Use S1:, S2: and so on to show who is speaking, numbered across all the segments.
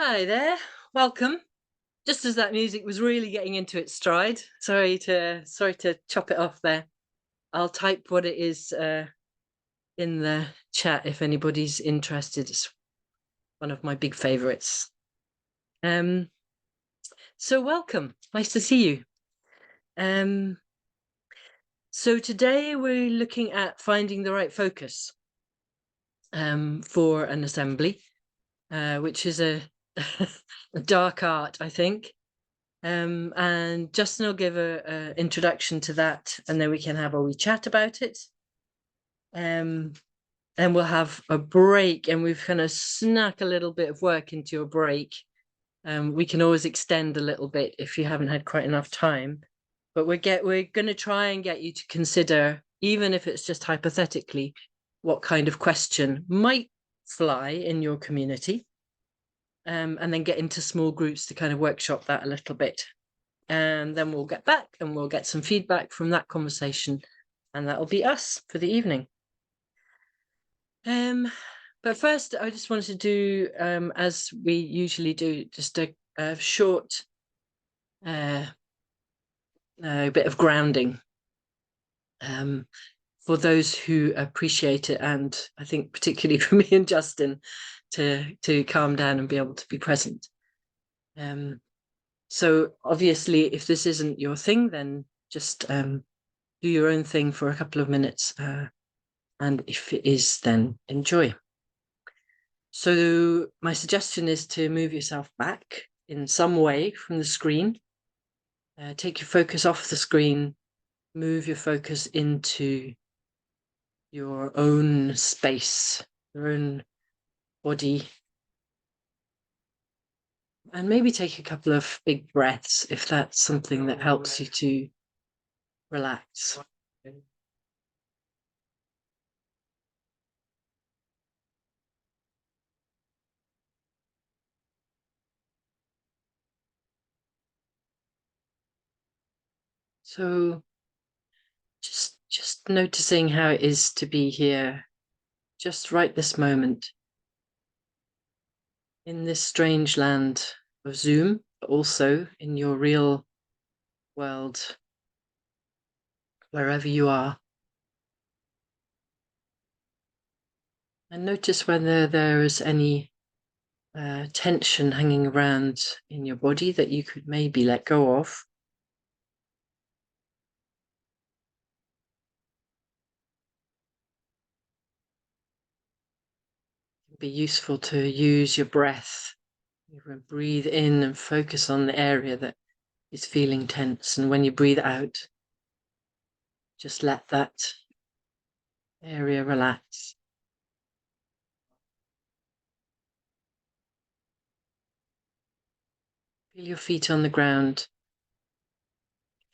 S1: Hi there, welcome. Just as that music was really getting into its stride, sorry to chop it off there. I'll type what it is in the chat if anybody's interested. It's one of my big favorites. So welcome, nice to see you. So today we're looking at finding the right focus for an assembly, which is a dark art, I think. And Justin will give a introduction to that, and then we can have a wee chat about it. And we'll have a break, and we've kind of snuck a little bit of work into a break. We can always extend a little bit if you haven't had quite enough time, but we're going to try and get you to consider, even if it's just hypothetically, what kind of question might fly in your community, and then get into small groups to kind of workshop that a little bit. And then we'll get back and we'll get some feedback from that conversation, and that'll be us for the evening. But first I just wanted to do, as we usually do, just a short bit of grounding for those who appreciate it, and I think particularly for me and Justin to calm down and be able to be present. So obviously, if this isn't your thing, then just do your own thing for a couple of minutes, and if it is, then enjoy. So my suggestion is to move yourself back in some way from the screen. Take your focus off the screen, move your focus into your own space, your own body, and maybe take a couple of big breaths if that's something that helps you to relax. So just noticing how it is to be here, just right this moment, in this strange land of Zoom, but also in your real world, wherever you are. And notice whether there is any tension hanging around in your body that you could maybe let go of. It'd be useful to use your breath. You can breathe in and focus on the area that is feeling tense, and when you breathe out, just let that area relax. Feel your feet on the ground,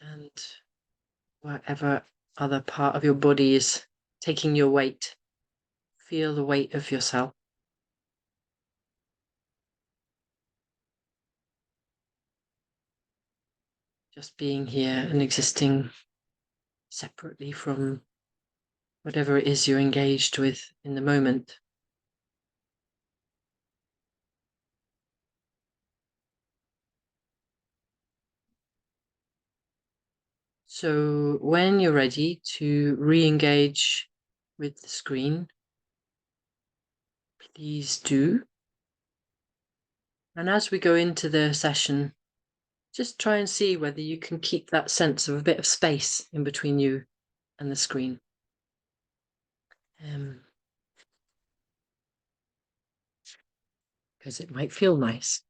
S1: and whatever other part of your body is taking your weight, feel the weight of yourself. Just being here and existing separately from whatever it is you're engaged with in the moment. So when you're ready to re-engage with the screen, please do. And as we go into the session, just try and see whether you can keep that sense of a bit of space in between you and the screen. Because it might feel nice.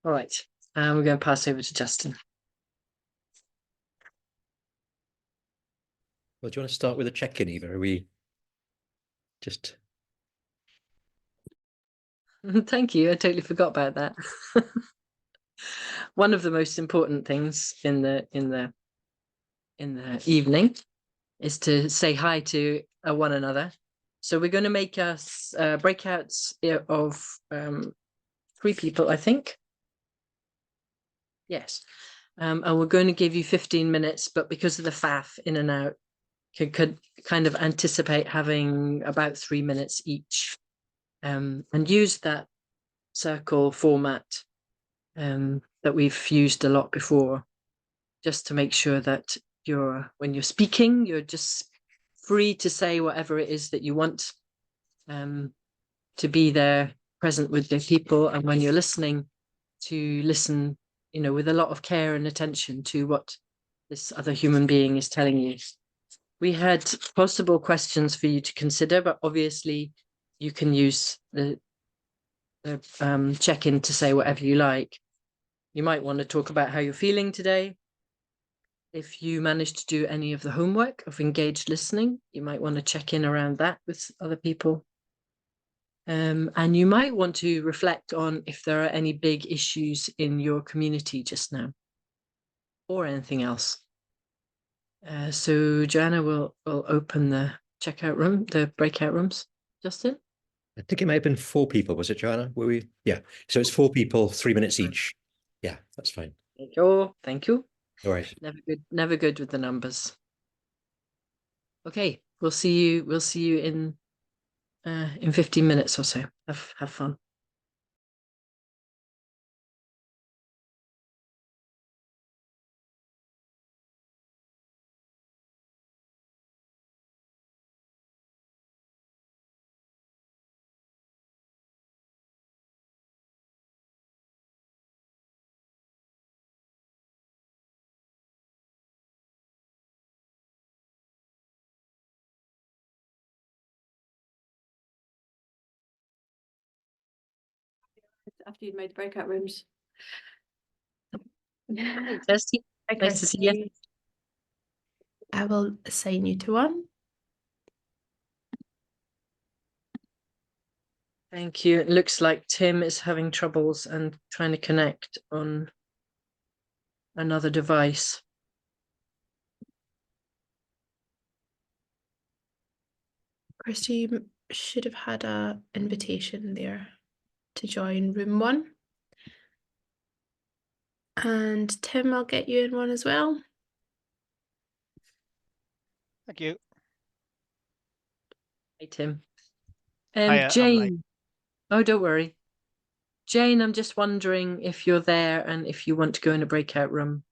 S1: All right, and we're going to pass over to Justin.
S2: Well, do you want to start with a check-in, Eva? Are we just...
S1: Thank you. I totally forgot about that. One of the most important things in the evening is to say hi to one another. So we're going to make us breakouts of 3 people, I think. Yes. And we're going to give you 15 minutes, but because of the faff in and out, could kind of anticipate having about 3 minutes each, and use that circle format that we've used a lot before, just to make sure that when you're speaking, you're just free to say whatever it is that you want, to be there present with the people, and when you're listening, to listen, with a lot of care and attention to what this other human being is telling you. We had possible questions for you to consider, but obviously you can use the check-in to say whatever you like. You might want to talk about how you're feeling today. If you manage to do any of the homework of engaged listening, you might want to check in around that with other people. And you might want to reflect on if there are any big issues in your community just now, or anything else. So Joanna will open the checkout room, the breakout rooms. Justin?
S2: I think it might have been 4 people, was it, Joanna? Were we? Yeah. So it's 4 people, 3 minutes each. Yeah, that's fine.
S1: Thank you. Thank you.
S2: All right.
S1: Never good with the numbers. Okay, we'll see you in 15 minutes or so. Have fun.
S3: After you'd made the breakout rooms.
S1: Hey, Kirsty.
S3: Hi,
S1: Nice to see you.
S3: Kirsty. I will assign you to one.
S1: Thank you. It looks like Tim is having troubles and trying to connect on another device.
S3: Kirsty, you should have had an invitation there to join room 1. And Tim, I'll get you in one as well.
S4: Thank you.
S1: Hey, Tim.
S4: Hiya, I'm
S1: Jane.
S4: late.
S1: Oh, don't worry. Jane, I'm just wondering if you're there and if you want to go in a breakout room.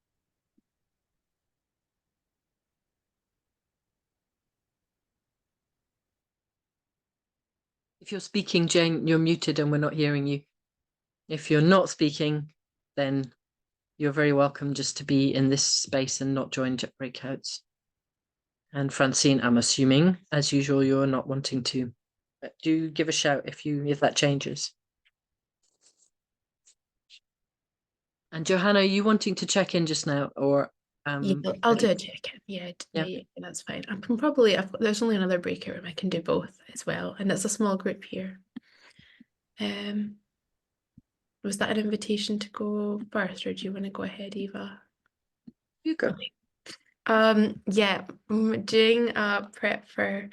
S1: If you're speaking, Jane, you're muted and we're not hearing you. If you're not speaking, then you're very welcome just to be in this space and not join breakouts. And Francine, I'm assuming, as usual, you're not wanting to. But do give a shout if that changes. And Johanna, are you wanting to check in just now, or
S3: Yeah, I'll do a check-in. Yeah, that's fine. I can probably. There's only another breakout room. I can do both as well, and it's a small group here. Was that an invitation to go first, or do you want to go ahead, Eva?
S1: You go.
S3: Okay. Yeah, I'm doing a prep for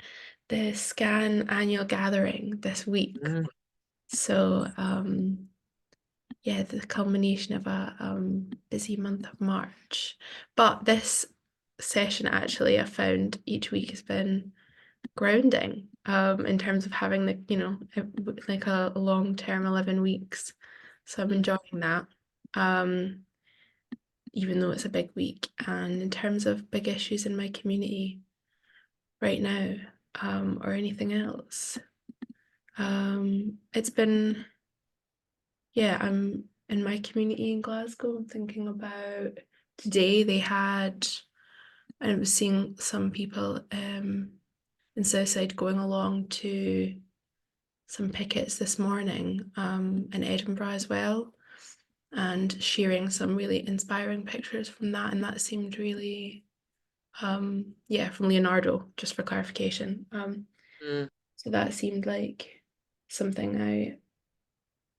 S3: the SCAN annual gathering this week. So, yeah, the culmination of a busy month of March. But this session actually, I found each week has been grounding in terms of having like a long-term 11 weeks. So I'm enjoying that. Even though it's a big week. And in terms of big issues in my community right now, or anything else, it's been, yeah, I'm in my community in Glasgow. I'm thinking about today they had, and I was seeing some people in Southside going along to some pickets this morning in Edinburgh as well, and sharing some really inspiring pictures from that, and that seemed really yeah, from Leonardo, just for clarification. So that seemed like something I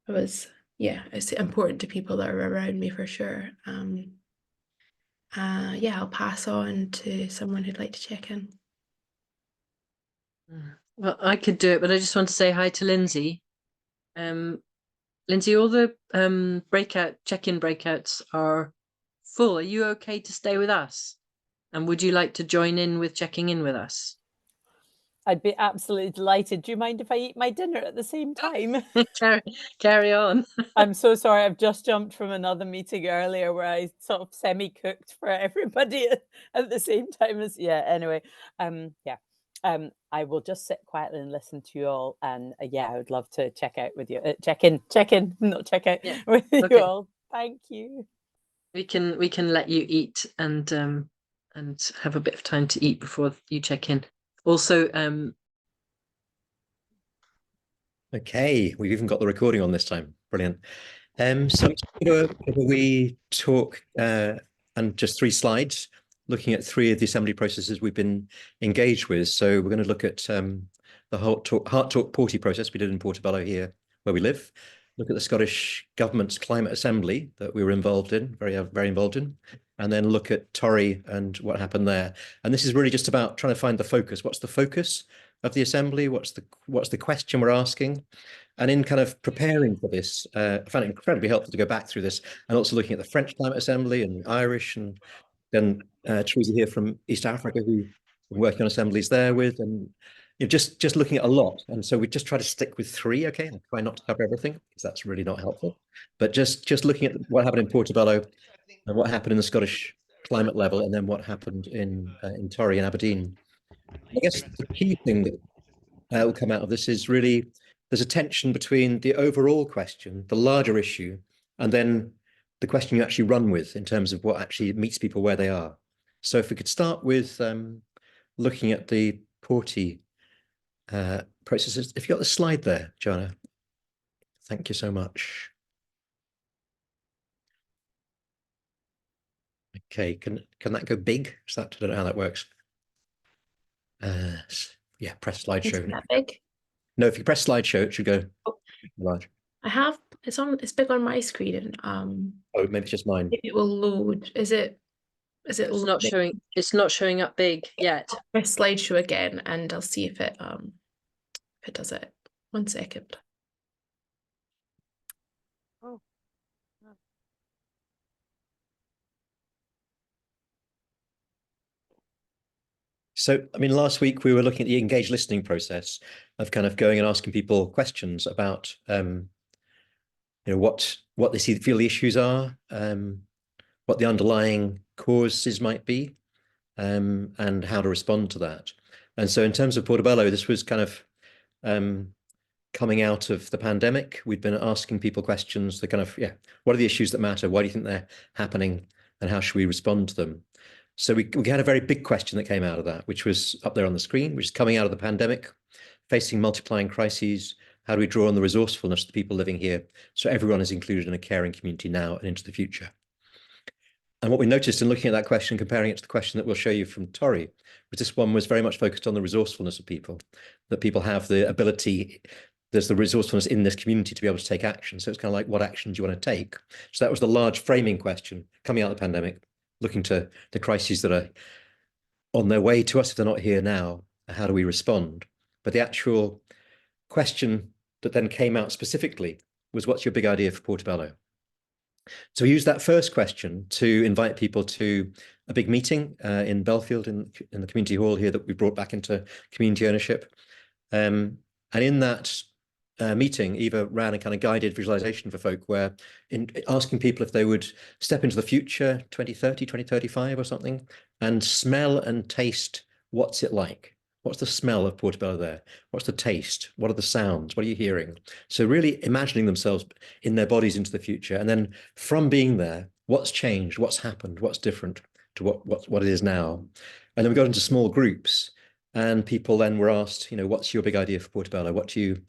S3: was, yeah, it's important to people that are around me for sure. Yeah, I'll pass on to someone who'd like to check in.
S1: Well, I could do it, but I just want to say hi to Lindsay. Lindsay, all the check-in breakouts are full. Are you okay to stay with us? And would you like to join in with checking in with us?
S5: I'd be absolutely delighted. Do you mind if I eat my dinner at the same time?
S1: Carry on.
S5: I'm so sorry. I've just jumped from another meeting earlier where I sort of semi-cooked for everybody at the same time as, yeah, anyway. Yeah. I will just sit quietly and listen to you all. And yeah, I would love to check out with you. Check in, not check out
S1: Yeah,
S5: with
S1: okay.
S5: you all. Thank you.
S1: We can let you eat and have a bit of time to eat before you check in. Also,
S2: Okay, we've even got the recording on this time. Brilliant. So we talk and just 3 slides, looking at 3 of the assembly processes we've been engaged with. So we're going to look at the Heart Talk Porty process we did in Portobello here, where we live. Look at the Scottish Government's Climate Assembly that we were involved in, very involved in, and then look at Torry and what happened there. And this is really just about trying to find the focus. What's the focus of the assembly? What's the question we're asking? And in kind of preparing for this, I found it incredibly helpful to go back through this and also looking at the French Climate Assembly and Irish, and then Teresa here from East Africa, who been working on assemblies there with, and just looking at a lot. And so we just try to stick with 3, okay? I try not to cover everything because that's really not helpful. But just looking at what happened in Portobello and what happened in the Scottish climate level, and then what happened in Torry and Aberdeen. I guess the key thing that will come out of this is really there's a tension between the overall question, the larger issue, and then the question you actually run with in terms of what actually meets people where they are. So if we could start with looking at the Porty processes. If you got the slide there, Joanna, thank you so much. Okay, can that go big? Is that, I don't know how that works. Yeah, press slideshow.
S3: Is that big?
S2: No, if you press slideshow, it should go large.
S3: It's big on my screen and
S2: Oh, maybe it's just mine.
S3: maybe it will load. Is it
S1: it's not showing. It's not showing up big yet.
S3: Press slideshow again and I'll see if it does it. 1 second.
S5: Oh.
S2: So, I mean, last week we were looking at the engaged listening process of kind of going and asking people questions about, what they feel the issues are, what the underlying causes might be, and how to respond to that. And so in terms of Portobello, this was kind of coming out of the pandemic. We'd been asking people questions, the kind of, what are the issues that matter? Why do you think they're happening? And how should we respond to them? So we had a very big question that came out of that, which was up there on the screen, which is coming out of the pandemic, facing multiplying crises. How do we draw on the resourcefulness of the people living here so everyone is included in a caring community now and into the future? And what we noticed in looking at that question, comparing it to the question that we'll show you from Torry, was this one was very much focused on the resourcefulness of people, that people have the ability, there's the resourcefulness in this community to be able to take action. So it's kind of like, what action do you want to take? So that was the large framing question coming out of the pandemic, looking to the crises that are on their way to us if they're not here now. How do we respond? But the actual question that then came out specifically was, what's your big idea for Portobello? So we used that first question to invite people to a big meeting in Belfield in the community hall here that we brought back into community ownership. And in that meeting, Eva ran a kind of guided visualization for folk where in asking people if they would step into the future, 2030, 2035 or something, and smell and taste what's it like. What's the smell of Portobello there? What's the taste? What are the sounds? What are you hearing? So really imagining themselves in their bodies into the future. And then from being there, what's changed? What's happened? What's different to what it is now? And then we got into small groups and people then were asked, what's your big idea for Portobello? What do you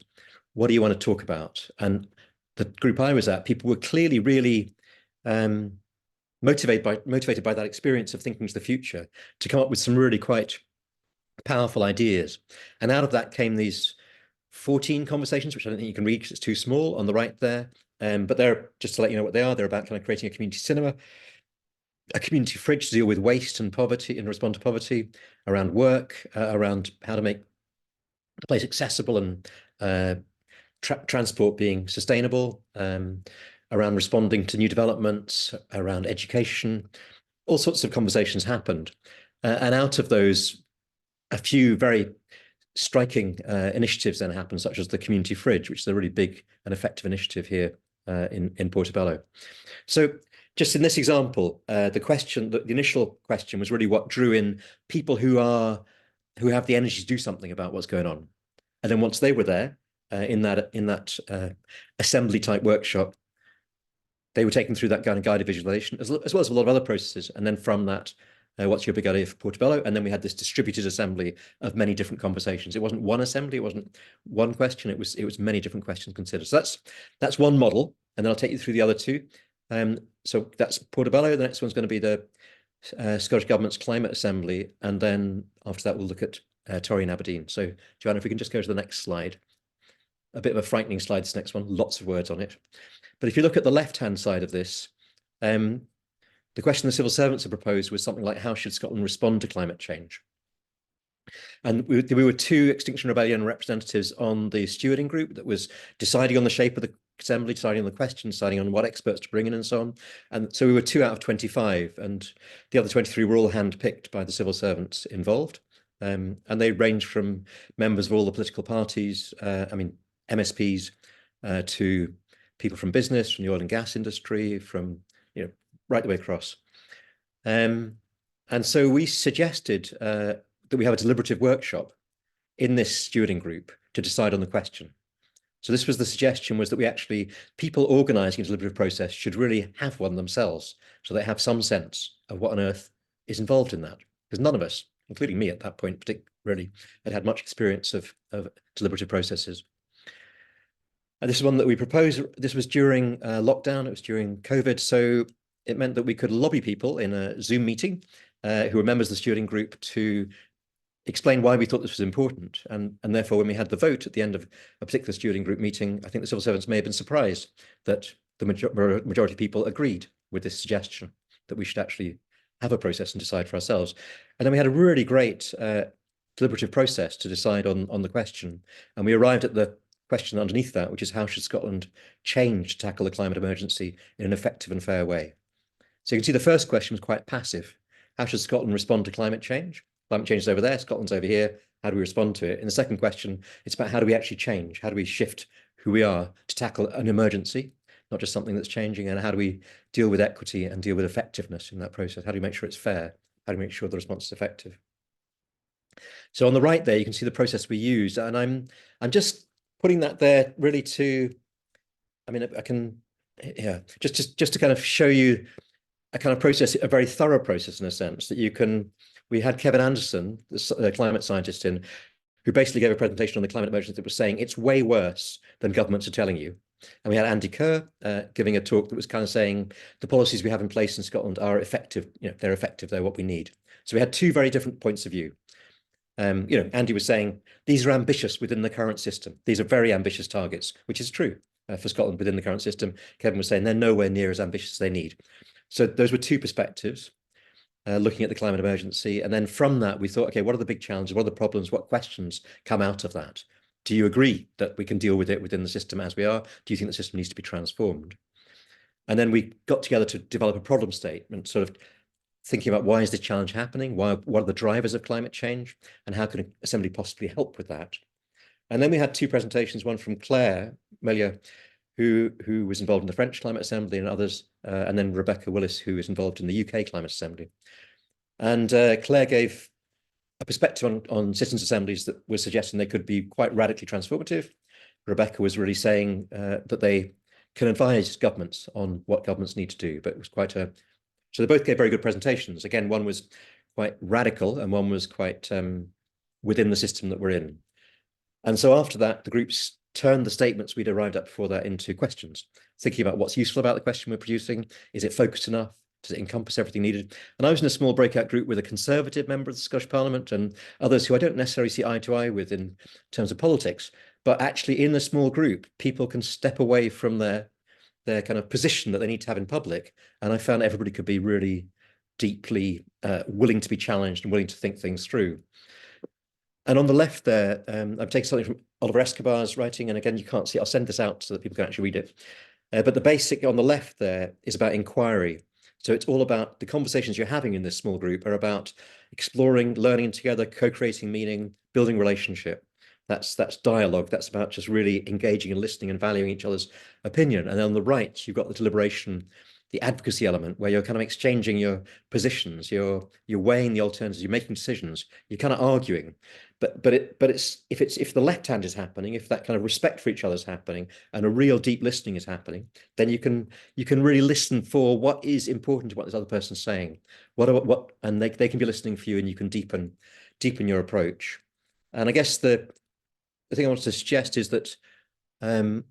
S2: want to talk about? And the group I was at, people were clearly really motivated by that experience of thinking to the future to come up with some really quite powerful ideas. And out of that came these 14 conversations, which I don't think you can read because it's too small on the right there. But they're, just to let you know what they are, they're about kind of creating a community cinema, a community fridge to deal with waste and poverty and respond to poverty, around work, around how to make the place accessible and transport being sustainable, around responding to new developments, around education. All sorts of conversations happened. And out of those, a few very striking initiatives then happened, such as the community fridge, which is a really big and effective initiative here in Portobello. So just in this example, the initial question was really what drew in people who have the energy to do something about what's going on. And then once they were there in that assembly type workshop, they were taken through that kind of guided visualization, as well as a lot of other processes. And then from that, what's your big idea for Portobello? And then we had this distributed assembly of many different conversations. It wasn't one assembly, it wasn't one question, it was many different questions considered. So that's one model, and then I'll take you through the other two. So that's Portobello. The next one's going to be the Scottish Government's Climate Assembly, and then after that we'll look at Torry and Aberdeen. So Joanna, if we can just go to the next slide. A bit of a frightening slide, this next one, lots of words on it. But if you look at the left-hand side of this, the question the civil servants have proposed was something like, how should Scotland respond to climate change? And we were 2 Extinction Rebellion representatives on the stewarding group that was deciding on the shape of the assembly, deciding on the question, deciding on what experts to bring in and so on. And so we were 2 out of 25, and the other 23 were all handpicked by the civil servants involved. And they range from members of all the political parties, MSPs, to people from business, from the oil and gas industry, from right the way across. And so we suggested that we have a deliberative workshop in this stewarding group to decide on the question. So this was the suggestion, was that we actually, people organising a deliberative process should really have one themselves, so they have some sense of what on earth is involved in that. Because none of us, including me at that point, particularly, had much experience of deliberative processes. And this is one that we proposed. This was during lockdown. It was during COVID. So it meant that we could lobby people in a Zoom meeting who were members of the stewarding group to explain why we thought this was important. And therefore, when we had the vote at the end of a particular stewarding group meeting, I think the civil servants may have been surprised that the majority of people agreed with this suggestion that we should actually have a process and decide for ourselves. And then we had a really great deliberative process to decide on the question. And we arrived at the question underneath that, which is, how should Scotland change to tackle the climate emergency in an effective and fair way? So you can see the first question was quite passive. How should Scotland respond to climate change? Climate change is over there, Scotland's over here. How do we respond to it? In the second question, it's about how do we actually change? How do we shift who we are to tackle an emergency, not just something that's changing? And how do we deal with equity and deal with effectiveness in that process? How do we make sure it's fair? How do we make sure the response is effective? So on the right there, you can see the process we used. And I'm just putting that there really to, just to kind of show you a kind of process, a very thorough process in a sense that you can. We had Kevin Anderson, the climate scientist, who basically gave a presentation on the climate emergency that was saying it's way worse than governments are telling you. And we had Andy Kerr giving a talk that was kind of saying the policies we have in place in Scotland are effective. They're effective. They're what we need. So we had 2 very different points of view. Andy was saying these are ambitious within the current system. These are very ambitious targets, which is true for Scotland within the current system. Kevin was saying they're nowhere near as ambitious as they need. So those were 2 perspectives, looking at the climate emergency. And then from that, we thought, okay, what are the big challenges? What are the problems? What questions come out of that? Do you agree that we can deal with it within the system as we are? Do you think the system needs to be transformed? And then we got together to develop a problem statement, sort of thinking about why is this challenge happening? What are the drivers of climate change? And how can Assembly possibly help with that? And then we had 2 presentations, one from Claire Melier, who was involved in the French Climate Assembly and others, and then Rebecca Willis, who is involved in the UK Climate Assembly. And Claire gave a perspective on citizens' assemblies that was suggesting they could be quite radically transformative. Rebecca was really saying that they can advise governments on what governments need to do, but it was quite a... So they both gave very good presentations. Again, one was quite radical and one was quite within the system that we're in. And so after that, the groups turned the statements we'd arrived at before that into questions, thinking about what's useful about the question we're producing. Is it focused enough? Does it encompass everything needed? And I was in a small breakout group with a Conservative member of the Scottish Parliament and others who I don't necessarily see eye to eye with in terms of politics, but actually in the small group, people can step away from their kind of position that they need to have in public. And I found everybody could be really deeply willing to be challenged and willing to think things through. And on the left there, I've taken something from Oliver Escobar's writing, and again, you can't see, I'll send this out so that people can actually read it. But the basic on the left there is about inquiry. So it's all about the conversations you're having in this small group are about exploring, learning together, co-creating meaning, building relationship. That's dialogue. That's about just really engaging and listening and valuing each other's opinion. And on the right, you've got the deliberation, the advocacy element, where you're kind of exchanging your positions, you're weighing the alternatives, you're making decisions, you're kind of arguing. But it's if the left hand is happening, if that kind of respect for each other is happening, and a real deep listening is happening, then you can really listen for what is important to what this other person's saying. And they can be listening for you, and you can deepen your approach. And I guess the thing I want to suggest is that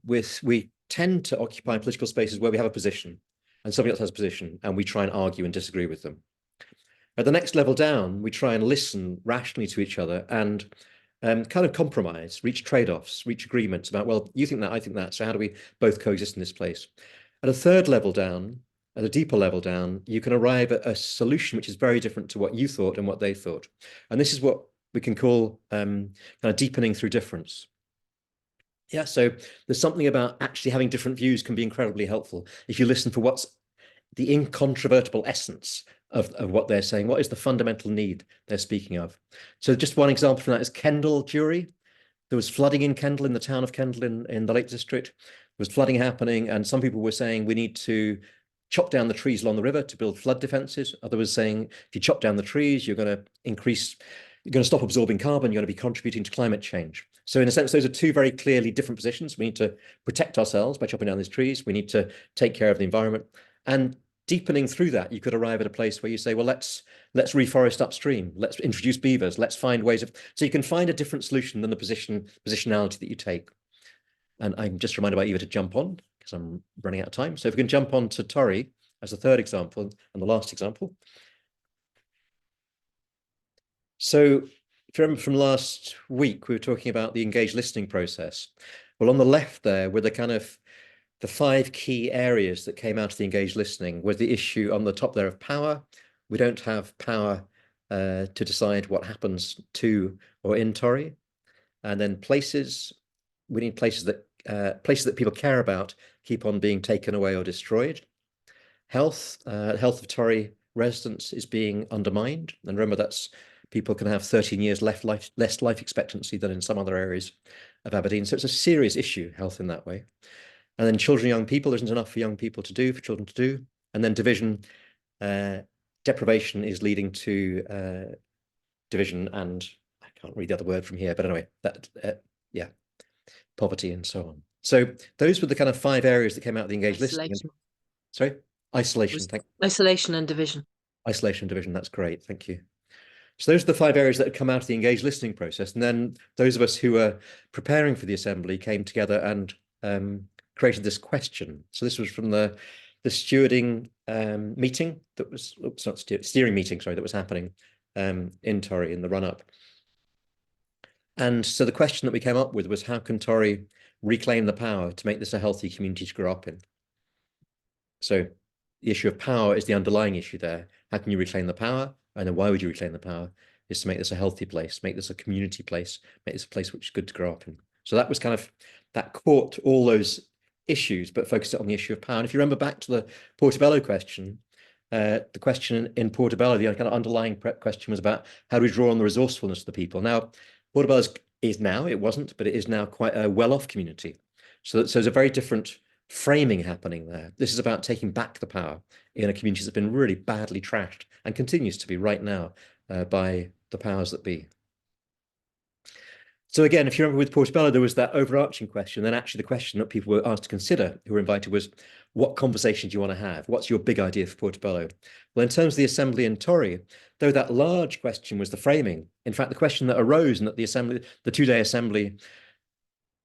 S2: we tend to occupy political spaces where we have a position and somebody else has a position, and we try and argue and disagree with them. At the next level down, we try and listen rationally to each other and kind of compromise, reach trade-offs, reach agreements about, well, you think that, I think that, so how do we both coexist in this place? At a third level down, at a deeper level down, you can arrive at a solution which is very different to what you thought and what they thought. And this is what we can call kind of deepening through difference. Yeah, so there's something about actually having different views can be incredibly helpful if you listen for what's the incontrovertible essence of what they're saying. What is the fundamental need they're speaking of? So just one example from that is Kendal Jury. There was flooding in Kendal, in the town of Kendal in the Lake District. There was flooding happening, and some people were saying we need to chop down the trees along the river to build flood defenses. Others were saying if you chop down the trees, you're going to stop absorbing carbon, you're going to be contributing to climate change. So in a sense, those are two very clearly different positions. We need to protect ourselves by chopping down these trees. We need to take care of the environment. And deepening through that, you could arrive at a place where you say, well, let's reforest upstream. Let's introduce beavers. Let's find ways of, so you can find a different solution than the positionality that you take. And I'm just reminded by Eva to jump on because I'm running out of time. So if we can jump on to Tori as the third example and the last example. So if you remember from last week, we were talking about the engaged listening process. Well, on the left there were the 5 key areas that came out of the engaged listening. Was the issue on the top there of power. We don't have power to decide what happens to or in Tori. And then places, we need places that people care about keep on being taken away or destroyed. Health of Tori residents is being undermined. And remember, that's people can have 13 years less life expectancy than in some other areas of Aberdeen. So it's a serious issue, health in that way. And then children, young people, there isn't enough for young people to do, for children to do. And then division, deprivation is leading to division and, I can't read the other word from here, but anyway, yeah, poverty and so on. So those were the kind of 5 areas that came out of the engaged listening. Sorry? Isolation,
S1: Isolation and division.
S2: Isolation and division, that's great, thank you. So those are the 5 areas that had come out of the engaged listening process. And then those of us who were preparing for the assembly came together and created this question. So this was from the stewarding meeting that was, steering meeting, sorry, that was happening in Tori in the run-up. And so the question that we came up with was, how can Tori reclaim the power to make this a healthy community to grow up in? So the issue of power is the underlying issue there. How can you reclaim the power? And then why would you reclaim the power? Is to make this a healthy place, make this a community place, make this a place which is good to grow up in. So that was kind of, that caught all those issues, but focused on the issue of power. And if you remember back to the Portobello question, the question in Portobello, the kind of underlying question was about how do we draw on the resourcefulness of the people? Now, Portobello is now, it wasn't, but it is now quite a well-off community. So there's a very different framing happening there. This is about taking back the power in a community that's been really badly trashed and continues to be right now by the powers that be. So again, if you remember with Portobello, there was that overarching question. Then actually the question that people were asked to consider who were invited was, what conversation do you want to have? What's your big idea for Portobello? Well, in terms of the assembly in Tori, though that large question was the framing, in fact, the question that arose and that the assembly, the 2-day assembly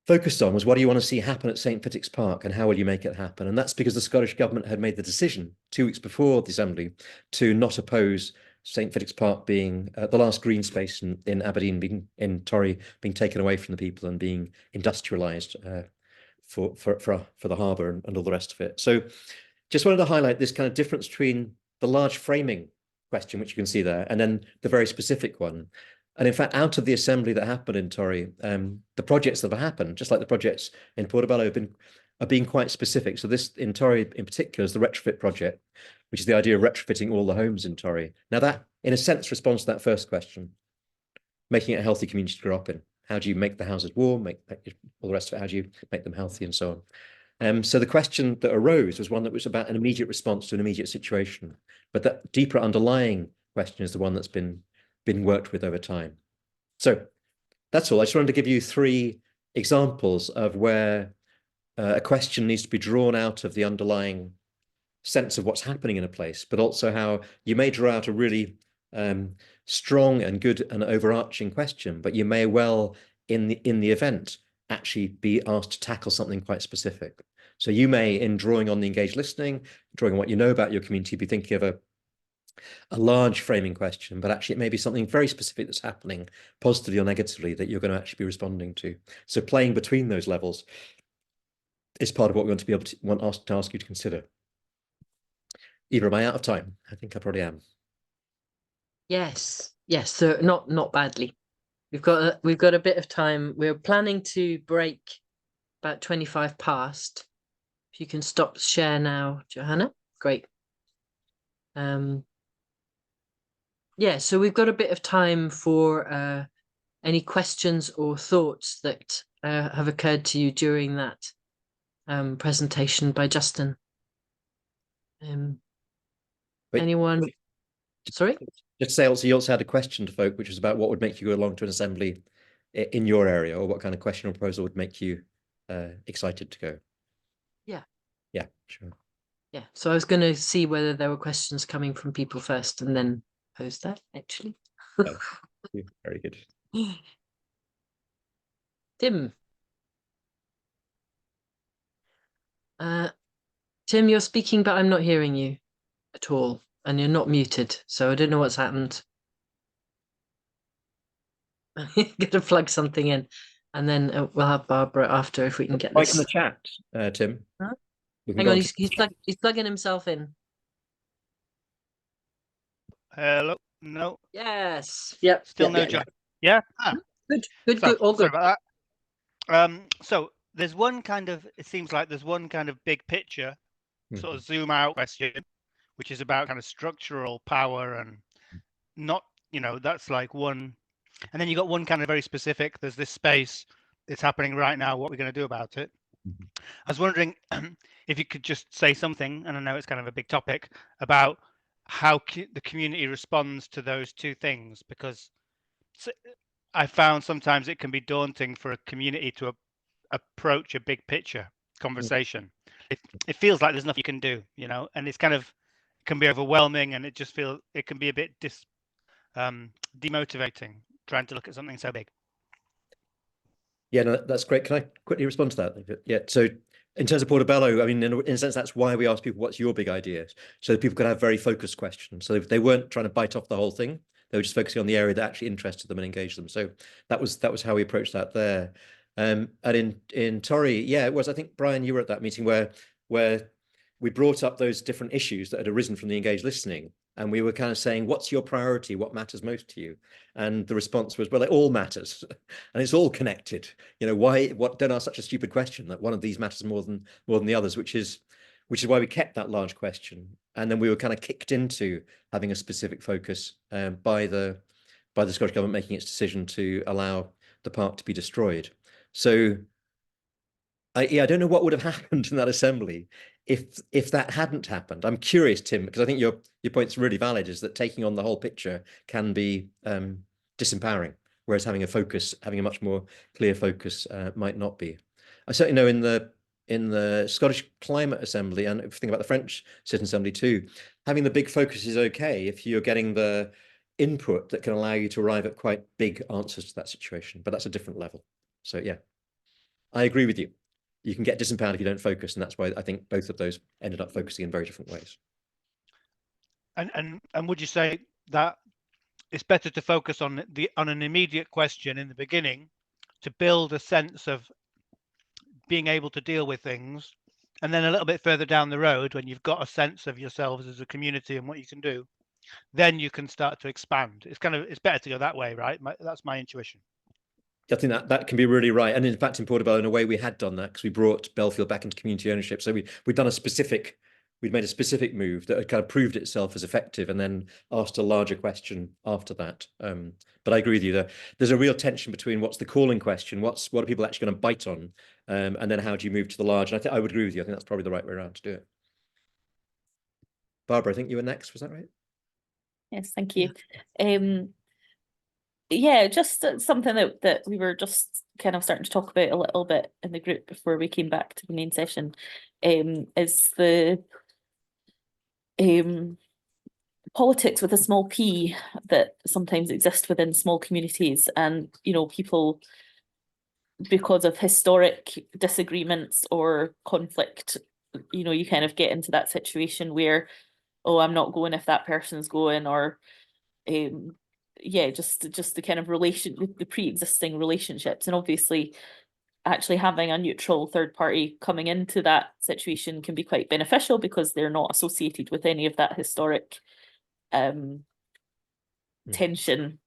S2: focused on was, what do you want to see happen at St. Fittick's Park and how will you make it happen? And that's because the Scottish Government had made the decision 2 weeks before the assembly to not oppose St. Fittick's Park being the last green space in Aberdeen, in Tori, being taken away from the people and being industrialised for the harbour and all the rest of it. So just wanted to highlight this kind of difference between the large framing question, which you can see there, and then the very specific one. And in fact, out of the assembly that happened in Tori, the projects that have happened, just like the projects in Portobello, are being quite specific. So this in Tori in particular is the retrofit project, which is the idea of retrofitting all the homes in Tori. Now that, in a sense, responds to that first question, making it a healthy community to grow up in. How do you make the houses warm, make all the rest of it? How do you make them healthy and so on? So the question that arose was one that was about an immediate response to an immediate situation, but that deeper underlying question is the one that's been worked with over time. So that's all. I just wanted to give you 3 examples of where a question needs to be drawn out of the underlying sense of what's happening in a place, but also how you may draw out a really strong and good and overarching question, but you may well in the event actually be asked to tackle something quite specific. So you may, in drawing on the engaged listening, drawing on what you know about your community, be thinking of a large framing question, but actually it may be something very specific that's happening positively or negatively that you're going to actually be responding to. So playing between those levels is part of what we want to be able to ask you to consider. Eva, am I out of time? I think I probably am.
S1: Yes, so not badly. We've got a bit of time. We're planning to break about 25 past. If you can stop share now, Johanna, great. Yeah, so we've got a bit of time for any questions or thoughts that have occurred to you during that presentation by Justin. Anyone? Sorry?
S2: Just say also, you also had a question to folk, which was about what would make you go along to an assembly in your area, or what kind of question or proposal would make you excited to go. Yeah, sure. Yeah,
S1: so I was going to see whether there were questions coming from people first and then pose that, actually.
S2: Oh, very good.
S1: Tim. Tim, you're speaking, but I'm not hearing you at all, and you're not muted, so I don't know what's happened. Got to plug something in, and then we'll have Barbara after if we can get
S2: Right
S1: this.
S2: in the chat, Tim.
S1: Huh?
S2: Hang
S1: on, he's plugging himself in.
S4: Hello. No.
S1: Yes. Yep.
S4: Still no job. Yeah.
S1: Good. All good.
S4: Sorry about that. So there's one kind of. It seems like there's one kind of big picture, sort of zoom out question, which is about kind of structural power and not. That's like one. And then you got one kind of very specific. There's this space. It's happening right now. What are we going to do about it? I was wondering if you could just say something, and I know it's kind of a big topic, about how the community responds to those two things, because I found sometimes it can be daunting for a community to approach a big picture conversation. It feels like there's nothing you can do, and it's kind of can be overwhelming, and it just feels it can be a bit demotivating trying to look at something so big.
S2: Yeah, no, that's great. Can I quickly respond to that? Yeah, so in terms of Portobello, I mean, in a sense, that's why we ask people, what's your big idea? So that people could have very focused questions. So they weren't trying to bite off the whole thing. They were just focusing on the area that actually interested them and engaged them. So that was how we approached that there. And in Torry, yeah, it was, I think, Brian, you were at that meeting where we brought up those different issues that had arisen from the engaged listening. And we were kind of saying, what's your priority? What matters most to you? And the response was, well, it all matters. And it's all connected. Don't ask such a stupid question that one of these matters more than the others, which is why we kept that large question. And then we were kind of kicked into having a specific focus by the Scottish Government making its decision to allow the park to be destroyed. So I don't know what would have happened in that assembly if that hadn't happened. I'm curious, Tim, because I think your point's really valid, is that taking on the whole picture can be disempowering, whereas having a much more clear focus might not be. I certainly know in the Scottish Climate Assembly, and if you think about the French Citizen Assembly too, having the big focus is okay if you're getting the input that can allow you to arrive at quite big answers to that situation, but that's a different level. So yeah, I agree with you. You can get disempowered if you don't focus, and that's why I think both of those ended up focusing in very different ways.
S4: And would you say that it's better to focus on an immediate question in the beginning to build a sense of being able to deal with things, and then a little bit further down the road, when you've got a sense of yourselves as a community and what you can do, then you can start to expand? It's better to go that way, right? That's my intuition.
S2: I think that can be really right. And in fact, in Portobello, in a way, we had done that because we brought Belfield back into community ownership. So we'd done a specific we'd made a specific move that had kind of proved itself as effective, and then asked a larger question after that. But I agree with you, there's a real tension between what's the calling question, what are people actually going to bite on, and then how do you move to the large? And I would agree with you. I think that's probably the right way around to do it. Barbara, I think you were next, was that right?
S6: Yes, thank you. Yeah, just something that we were just kind of starting to talk about a little bit in the group before we came back to the main session, is the politics with a small p that sometimes exist within small communities, and people, because of historic disagreements or conflict, you kind of get into that situation where, oh, I'm not going if that person's going, or yeah, just the kind of the pre-existing relationships. And obviously actually having a neutral third party coming into that situation can be quite beneficial because they're not associated with any of that historic tension.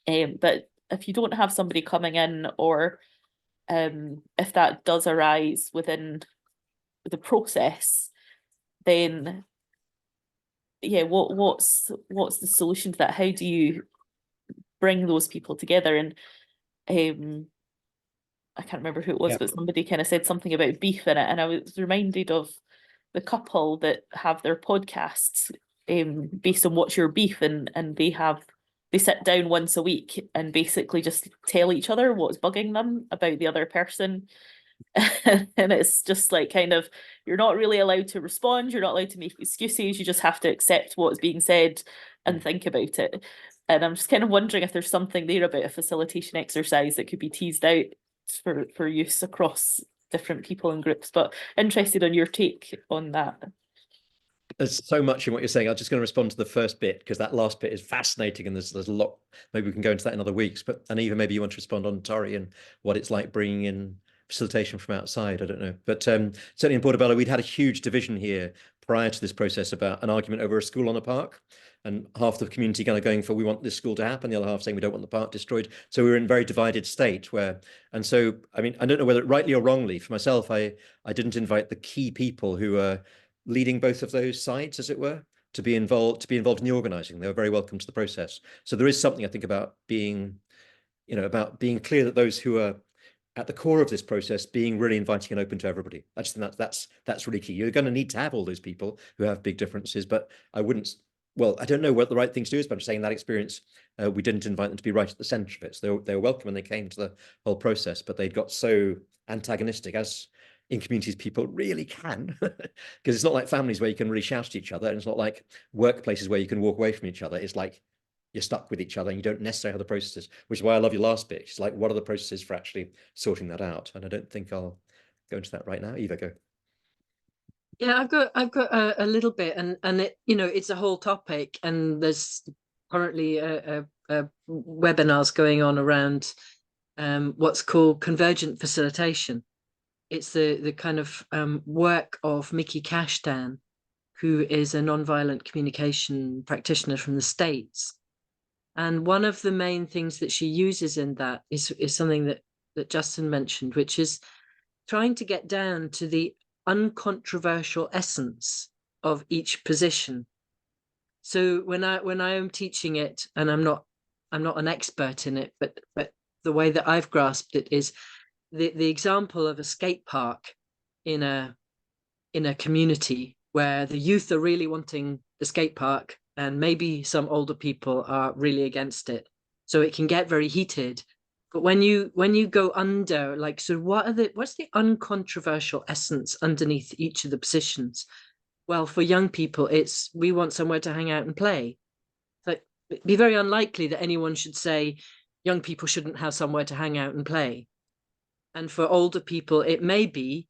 S6: But if you don't have somebody coming in, or if that does arise within the process, then yeah, what's the solution to that? How do you bring those people together? And I can't remember who it was, but somebody kind of said something about beef in it, and I was reminded of the couple that have their podcasts based on What's Your Beef, and they sit down once a week and basically just tell each other what's bugging them about the other person. And it's just like, kind of, you're not really allowed to respond, you're not allowed to make excuses, you just have to accept what's being said and think about it. And I'm just kind of wondering if there's something there about a facilitation exercise that could be teased out for use across different people and groups. But interested on your take on that.
S2: There's so much in what you're saying. I'm just going to respond to the first bit, because that last bit is fascinating, and there's a lot. Maybe we can go into that in other weeks. But Eva, maybe you want to respond on Torri and what it's like bringing in facilitation from outside. I don't know, but certainly in Portobello, we'd had a huge division here prior to this process about an argument over a school on a park, and half the community kind of going for, we want this school to happen, the other half saying we don't want the park destroyed. So we were in a very divided state and so, I mean, I don't know whether rightly or wrongly, for myself, I didn't invite the key people who are leading both of those sides, as it were, to be involved in the organizing. They were very welcome to the process. So there is something, I think, about being clear that those who are at the core of this process being really inviting and open to everybody. I just think that's really key. You're going to need to have all those people who have big differences, but I don't know what the right thing to do is, but I'm just saying that experience, we didn't invite them to be right at the center of it. So they were welcome when they came to the whole process, but they'd got so antagonistic, as in communities people really can, because it's not like families where you can really shout at each other, and it's not like workplaces where you can walk away from each other. It's like you're stuck with each other and you don't necessarily have the processes, which is why I love your last bit. It's like, what are the processes for actually sorting that out? And I don't think I'll go into that right now. Eva, go.
S1: Yeah, I've got a little bit, and it, it's a whole topic, and there's currently a webinars going on around what's called convergent facilitation. It's the kind of work of Mickey Kashdan, who is a nonviolent communication practitioner from the States. And one of the main things that she uses in that is something that Justin mentioned, which is trying to get down to the uncontroversial essence of each position. So when I am teaching it, and I'm not an expert in it, but the way that I've grasped it is the example of a skate park in a community where the youth are really wanting the skate park, and maybe some older people are really against it. So it can get very heated. But when you go under, like, so what's the uncontroversial essence underneath each of the positions? Well, for young people, it's, we want somewhere to hang out and play. But it'd be very unlikely that anyone should say young people shouldn't have somewhere to hang out and play. And for older people, it may be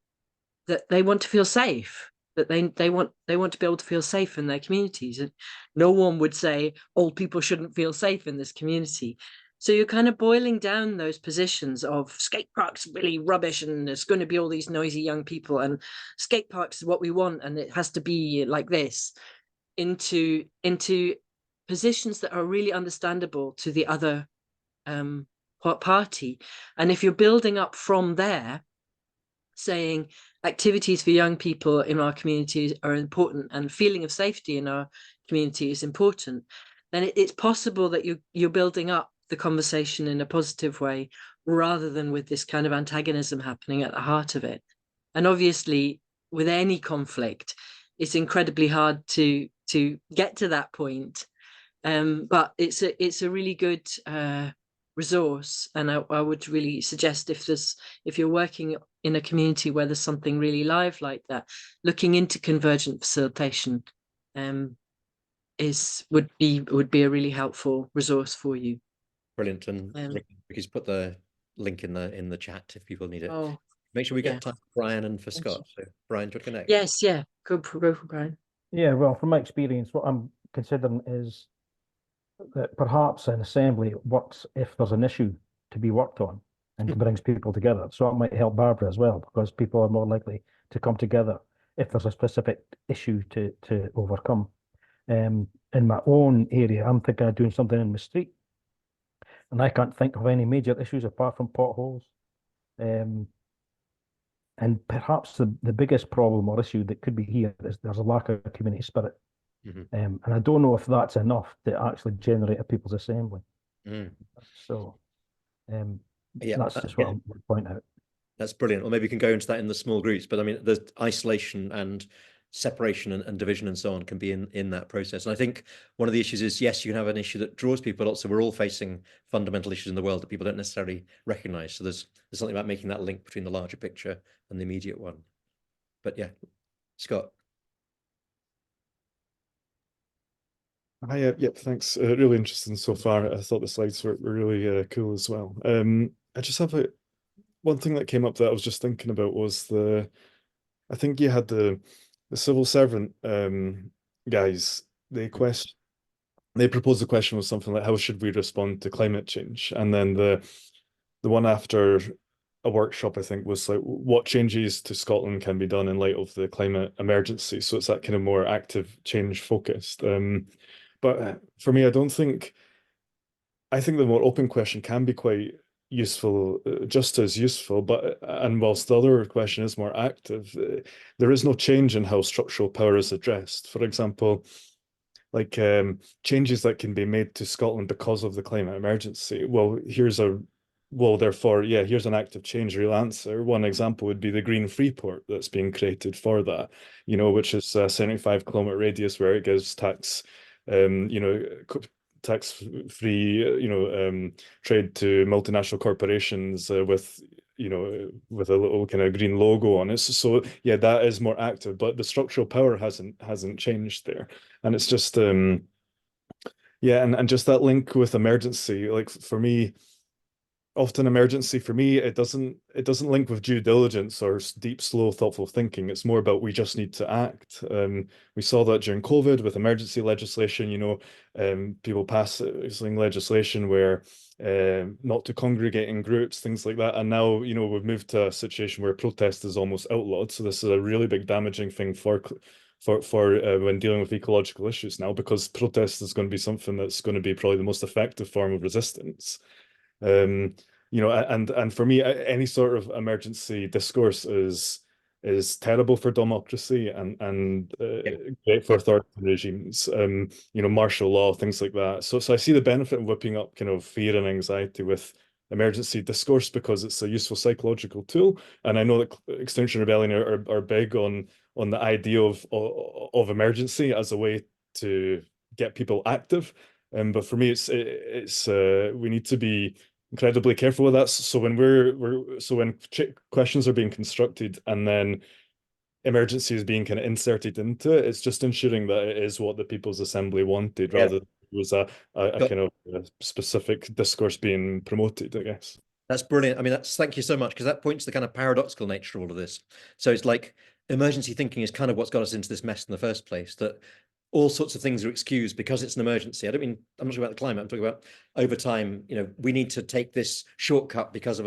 S1: that they want to feel safe, that they want to be able to feel safe in their communities. And no one would say old people shouldn't feel safe in this community. So you're kind of boiling down those positions of skate parks really rubbish, and there's going to be all these noisy young people, and skate parks is what we want, and it has to be like this, into positions that are really understandable to the other party. And if you're building up from there, saying, activities for young people in our communities are important, and the feeling of safety in our community is important, then it's possible that you're building up the conversation in a positive way, rather than with this kind of antagonism happening at the heart of it. And obviously, with any conflict, it's incredibly hard to get to that point. But it's a really good resource, and I would really suggest, if you're working in a community where there's something really live like that, looking into convergent facilitation would be a really helpful resource for you.
S2: Brilliant. And Ricky's put the link in the chat if people need it.
S1: Oh,
S2: Make sure we get
S1: yeah.
S2: time for Brian and for
S1: Thank
S2: Scott. So Brian, do you want to connect?
S1: Yes, yeah. Go for Brian.
S7: Yeah, well, from my experience, what I'm considering is that perhaps an assembly works if there's an issue to be worked on and brings people together. So it might help Barbara as well, because people are more likely to come together if there's a specific issue to overcome. In my own area, I'm thinking of doing something in my street, and I can't think of any major issues apart from potholes. And perhaps the biggest problem or issue that could be here is there's a lack of community spirit. And I don't know if that's enough to actually generate a people's assembly. So
S2: Yeah,
S7: that's just what I want to point out.
S2: That's brilliant. Or maybe we can go into that in the small groups. But I mean, the isolation and separation and division and so on can be in that process. And I think one of the issues is, yes, you can have an issue that draws people. Also, we're all facing fundamental issues in the world that people don't necessarily recognize. So there's something about making that link between the larger picture and the immediate one. But yeah, Scott.
S8: Hi, yep, thanks. Really interesting so far. I thought the slides were really cool as well. I just have one thing that came up that I was just thinking about was I think you had the civil servant guys. They proposed the question was something like, how should we respond to climate change? And then the one after a workshop, I think, was like, what changes to Scotland can be done in light of the climate emergency? So it's that kind of more active change focused. But for me, I think the more open question can be quite useful, just as useful, and whilst the other question is more active, there is no change in how structural power is addressed. For example, like changes that can be made to Scotland because of the climate emergency. Well, here's an active change real answer. One example would be the Green Freeport that's being created for that, which is a 75-kilometre radius where it gives tax-free, trade to multinational corporations with a little kind of green logo on it. So yeah, that is more active, but the structural power hasn't changed there, and it's just and just that link with emergency. Like for me, often emergency for me, it doesn't link with due diligence or deep, slow, thoughtful thinking. It's more about we just need to act. We saw that during COVID with emergency legislation. People passing legislation where not to congregate in groups, things like that. And now we've moved to a situation where protest is almost outlawed. So this is a really big damaging thing for when dealing with ecological issues now, because protest is going to be something that's going to be probably the most effective form of resistance. And for me, any sort of emergency discourse is terrible for democracy and great for authoritarian regimes. Martial law, things like that. So I see the benefit of whipping up kind of fear and anxiety with emergency discourse, because it's a useful psychological tool. And I know that Extinction Rebellion are big on the idea of emergency as a way to get people active. But for me, it's we need to be incredibly careful with that. So when questions are being constructed and then emergency is being kind of inserted into it, it's just ensuring that it is what the People's Assembly wanted, rather than it was a kind of a specific discourse being promoted, I guess.
S2: That's brilliant. I mean, thank you so much, because that points to the kind of paradoxical nature of all of this. So it's like emergency thinking is kind of what's got us into this mess in the first place, that all sorts of things are excused because it's an emergency. I'm not talking about the climate. I'm talking about over time, we need to take this shortcut because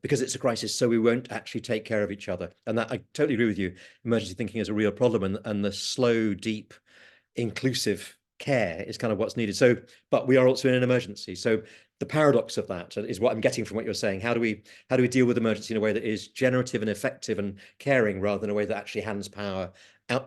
S2: because it's a crisis, so we won't actually take care of each other. And that, I totally agree with you. Emergency thinking is a real problem, and the slow, deep, inclusive care is kind of what's needed. So, but we are also in an emergency. So the paradox of that is what I'm getting from what you're saying. How do we deal with emergency in a way that is generative and effective and caring, rather than a way that actually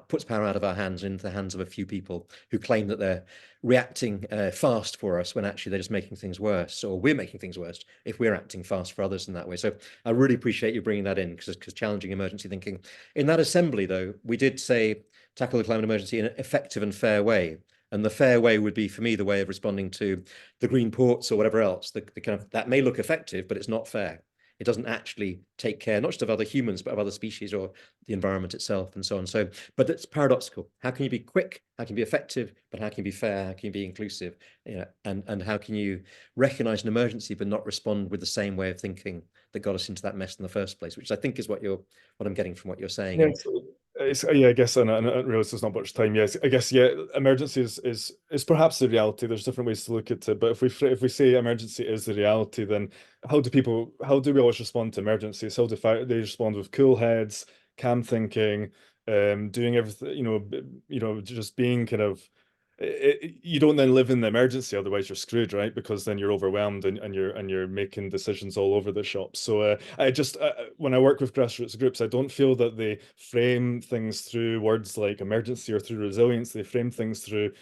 S2: puts power out of our hands into the hands of a few people who claim that they're reacting fast for us, when actually they're just making things worse, or we're making things worse if we're acting fast for others in that way. So I really appreciate you bringing that in, because challenging emergency thinking. In that assembly, though, we did say tackle the climate emergency in an effective and fair way. And the fair way would be, for me, the way of responding to the green ports or whatever else. The kind of, that may look effective, but it's not fair. It doesn't actually take care, not just of other humans, but of other species or the environment itself and so on. So, but it's paradoxical. How can you be quick? How can you be effective? But how can you be fair? How can you be inclusive? And how can you recognize an emergency but not respond with the same way of thinking that got us into that mess in the first place? Which I think is what I'm getting from what you're saying.
S8: Yeah, I guess, and I realize there's not much time. Yes, I guess, yeah, emergency is perhaps the reality. There's different ways to look at it, but if we say emergency is the reality, then how do we always respond to emergencies? How do they respond with cool heads, calm thinking, doing everything, just being kind of. You don't then live in the emergency, otherwise you're screwed, right? Because then you're overwhelmed and you're making decisions all over the shop. So when I work with grassroots groups, I don't feel that they frame things through words like emergency or through resilience. They frame things through,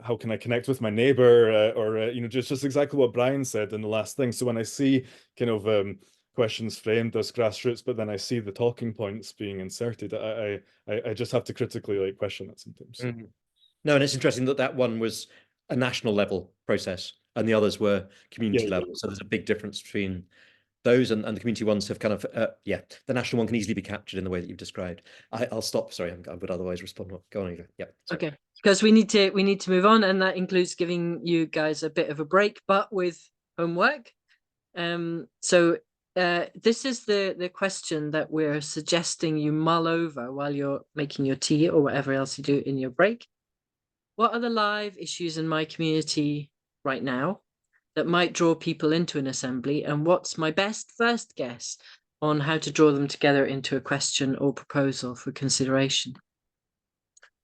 S8: how can I connect with my neighbor, or just exactly what Brian said in the last thing. So when I see kind of questions framed as grassroots, but then I see the talking points being inserted, I just have to critically question that sometimes.
S2: Mm-hmm. No, and it's interesting that one was a national level process and the others were community level. So there's a big difference between those, and the community ones have kind of, the national one can easily be captured in the way that you've described. I'll stop. Sorry, I would otherwise respond. Go on, Eva. Yeah. Sorry.
S1: Okay, because we need to move on, and that includes giving you guys a bit of a break, but with homework. So this is the question that we're suggesting you mull over while you're making your tea or whatever else you do in your break. What are the live issues in my community right now that might draw people into an assembly? And what's my best first guess on how to draw them together into a question or proposal for consideration?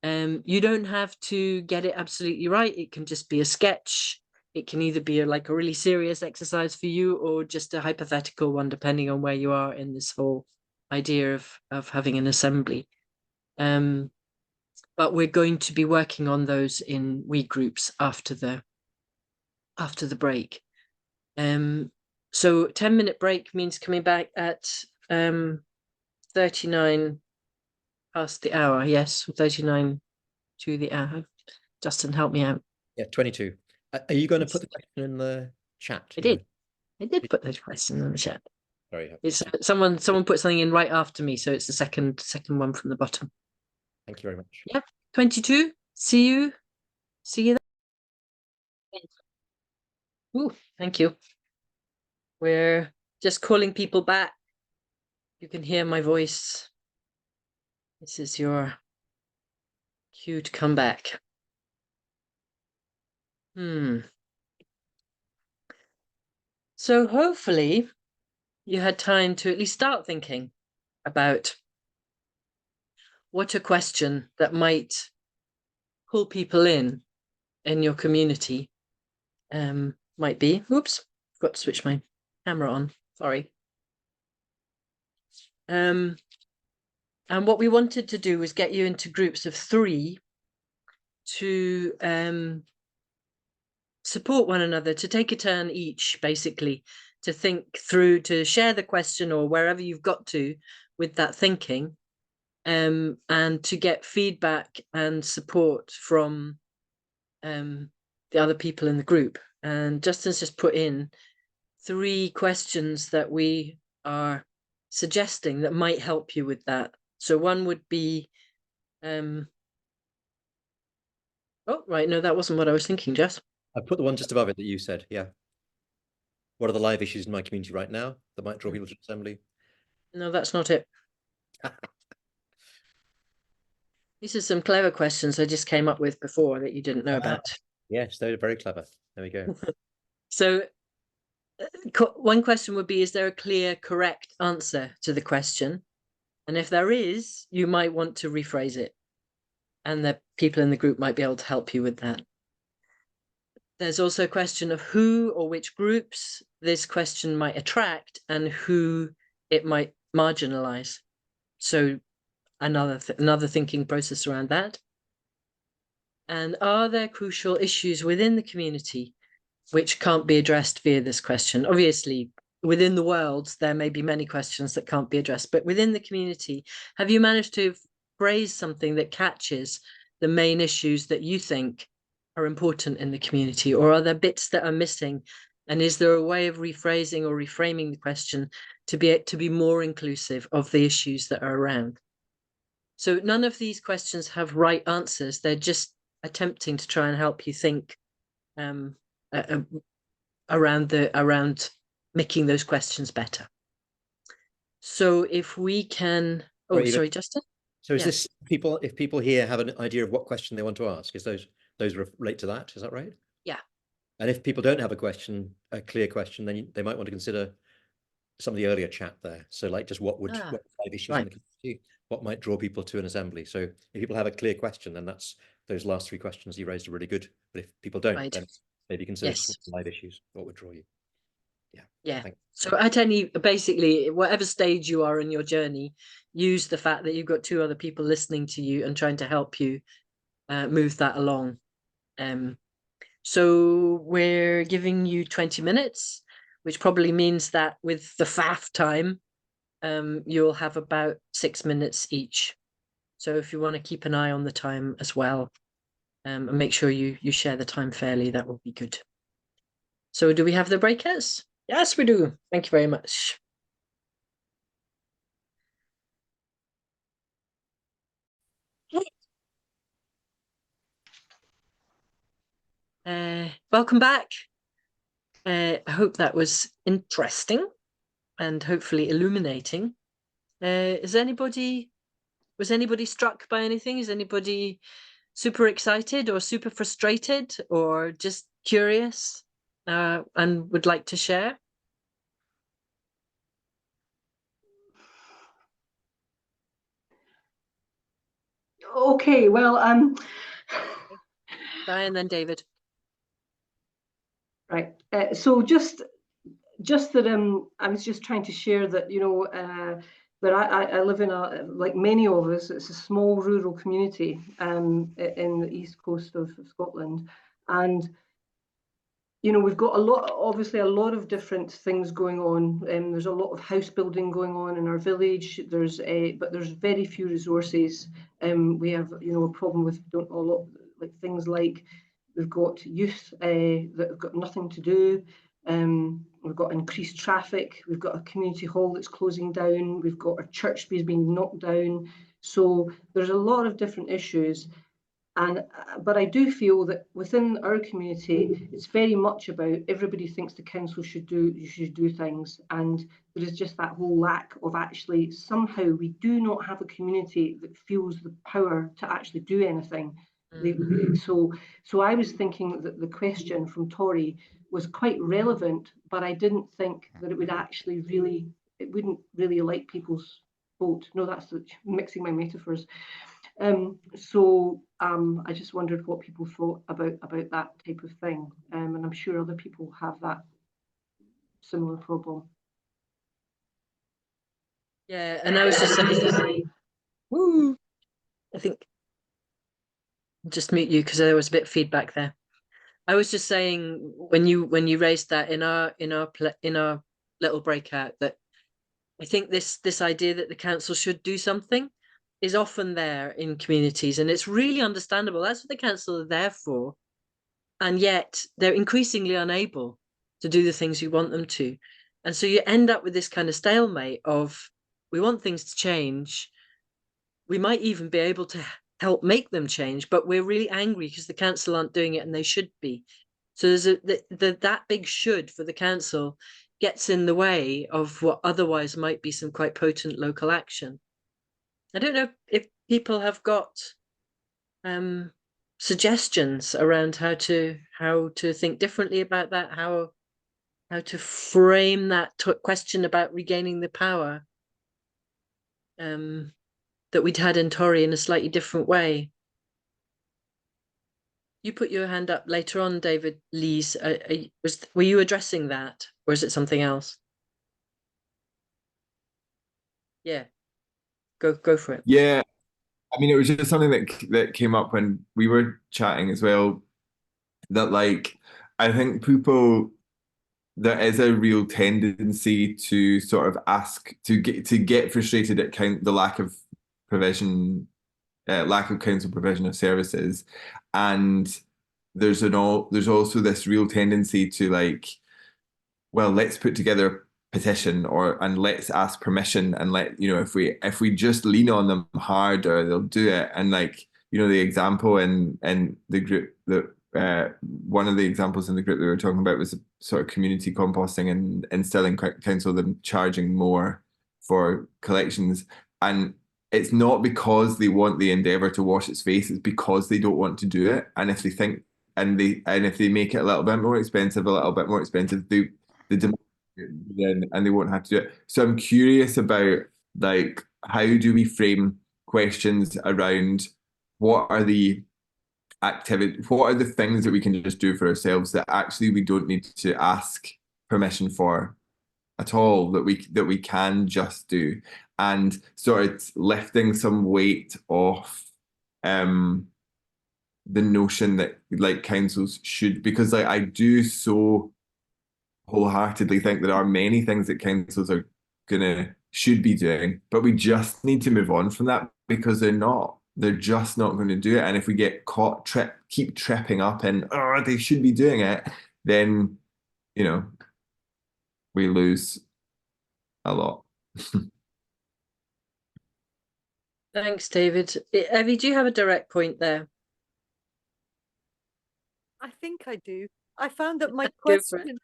S1: You don't have to get it absolutely right. It can just be a sketch. It can either be like a really serious exercise for you or just a hypothetical one, depending on where you are in this whole idea of having an assembly. But we're going to be working on those in week groups after the break. So 10-minute break means coming back at 39 past the hour. Yes, 39 to the hour. Justin, help me out.
S2: Yeah, 22. Are you going to put the question in the chat?
S1: I did put the question in the chat.
S2: Sorry.
S1: It's someone put something in right after me, so it's the second one from the bottom.
S2: Thank you very much.
S1: Yeah, 22. See you there. Ooh, thank you. We're just calling people back. You can hear my voice. This is your cue to come back. So hopefully you had time to at least start thinking about what a question that might pull people in your community might be. Oops, forgot to switch my camera on. Sorry. And what we wanted to do was get you into groups of 3 to support one another, to take a turn each, basically, to think through, to share the question or wherever you've got to with that thinking, and to get feedback and support from the other people in the group. And Justin's just put in 3 questions that we are suggesting that might help you with that. So one would be, oh, right, no, that wasn't what I was thinking, Jess.
S2: I put the one just above it that you said, yeah. What are the live issues in my community right now that might draw people to assembly?
S1: No, that's not it. These are some clever questions I just came up with before that you didn't know about.
S2: Yes, they're very clever. There we go.
S1: So one question would be, is there a clear, correct answer to the question? And if there is, you might want to rephrase it. and the people in the group might be able to help you with that. There's also a question of who or which groups this question might attract and who it might marginalize. So another thinking process around that. And are there crucial issues within the community which can't be addressed via this question? Obviously, within the world, there may be many questions that can't be addressed, but within the community, have you managed to phrase something that catches the main issues that you think are important in the community, or are there bits that are missing? And is there a way of rephrasing or reframing the question to be more inclusive of the issues that are around? So none of these questions have right answers. They're just attempting to try and help you think around making those questions better. So if we can, sorry, Justin.
S2: So is this if people here have an idea of what question they want to ask, is those relate to that? Is that right?
S1: Yeah.
S2: And if people don't have a clear question, then they might want to consider some of the earlier chat there. So like just what 5 issues in the community, what might draw people to an assembly. So if people have a clear question, then those last 3 questions you raised are really good. But if people don't, then maybe consider some 5 issues. What would draw you? Yeah.
S1: So at basically, whatever stage you are in your journey, use the fact that you've got 2 other people listening to you and trying to help you move that along. So we're giving you 20 minutes, which probably means that with the FAF time, you'll have about 6 minutes each. So if you want to keep an eye on the time as well, and make sure you share the time fairly, that will be good. So do we have the breakouts? Yes, we do. Thank you very much. Welcome back. I hope that was interesting and hopefully illuminating. Was anybody struck by anything? Is anybody super excited or super frustrated or just curious and would like to share?
S9: Okay, well,
S1: Diane, then David.
S9: Right. So just that I was just trying to share that, you know, that I live in like many of us, it's a small rural community in the east coast of Scotland, and you know, we've got obviously a lot of different things going on. There's a lot of house building going on in our village. But there's very few resources. We have, you know, a problem with things like we've got youth that have got nothing to do. We've got increased traffic. We've got a community hall that's closing down. We've got our church being knocked down. So there's a lot of different issues. But I do feel that within our community, it's very much about everybody thinks the council should do things, and there is just that whole lack of actually somehow we do not have a community that feels the power to actually do anything. So I was thinking that the question from Tori was quite relevant, but I didn't think that it wouldn't really light people's vote. No, that's mixing my metaphors. I just wondered what people thought about that type of thing, and I'm sure other people have that similar problem.
S1: Yeah, and I was just saying, woo! I think I'll just mute you because there was a bit of feedback there. I was just saying when you raised that in our little breakout that I think this idea that the council should do something is often there in communities, and it's really understandable. That's what the council are there for, and yet they're increasingly unable to do the things you want them to, and so you end up with this kind of stalemate of we want things to change, we might even be able to help make them change, but we're really angry because the council aren't doing it and they should be. So there's that big should for the council gets in the way of what otherwise might be some quite potent local action. I don't know if people have got suggestions around how to think differently about that, how to frame that question about regaining the power that we'd had in Tori in a slightly different way. You put your hand up later on, David Lees. Were you addressing that, or is it something else? Yeah, go for it.
S10: Yeah, I mean, it was just something that came up when we were chatting as well. That like, I think there is a real tendency to sort of to get frustrated at the lack of provision, lack of council provision of services, and there's also this real tendency to like, well, let's put together a petition and let's ask permission, and if we just lean on them harder, they'll do it. And like, the example in the group that one of the examples in the group that we were talking about was sort of community composting and instilling council them charging more for collections. And it's not because they want the endeavour to wash its face, it's because they don't want to do it. And if they think if they make it a little bit more expensive, the demand then, and they won't have to do it. So I'm curious about like, how do we frame questions around what are the things that we can just do for ourselves that actually we don't need to ask permission for at all, that we can just do, and sort of lifting some weight off the notion that like councils should, because like I do so wholeheartedly think there are many things that councils should be doing, but we just need to move on from that, because they're just not going to do it. And if we get caught keep tripping up and they should be doing it, then we lose a lot.
S1: Thanks, David. Evie, do you have a direct point there?
S11: I think I do. I found that my
S1: Go for it.
S11: question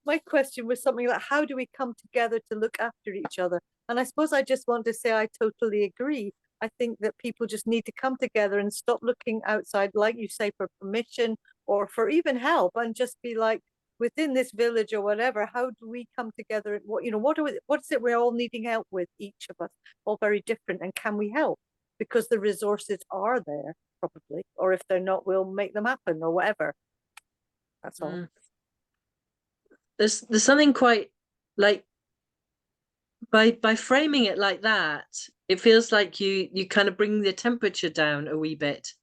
S11: my question was something like, how do we come together to look after each other? And I suppose I just want to say I totally agree. I think that people just need to come together and stop looking outside, like you say, for permission or for even help, and just be like, within this village or whatever, how do we come together? What is it we're all needing help with, each of us, all very different, and can we help? Because the resources are there, probably, or if they're not, we'll make them happen or whatever. That's all.
S1: There's something quite like, by framing it like that, it feels like you kind of bring the temperature down a wee bit.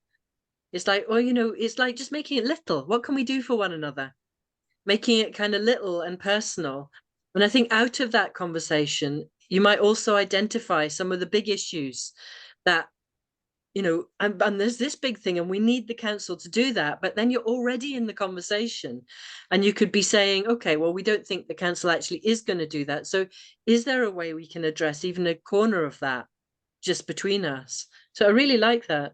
S1: It's like, well, it's like just making it little. What can we do for one another? Making it kind of little and personal. And I think out of that conversation, you might also identify some of the big issues that, and there's this big thing, and we need the council to do that. But then you're already in the conversation, and you could be saying, okay, well, we don't think the council actually is going to do that. So is there a way we can address even a corner of that just between us? So I really like that.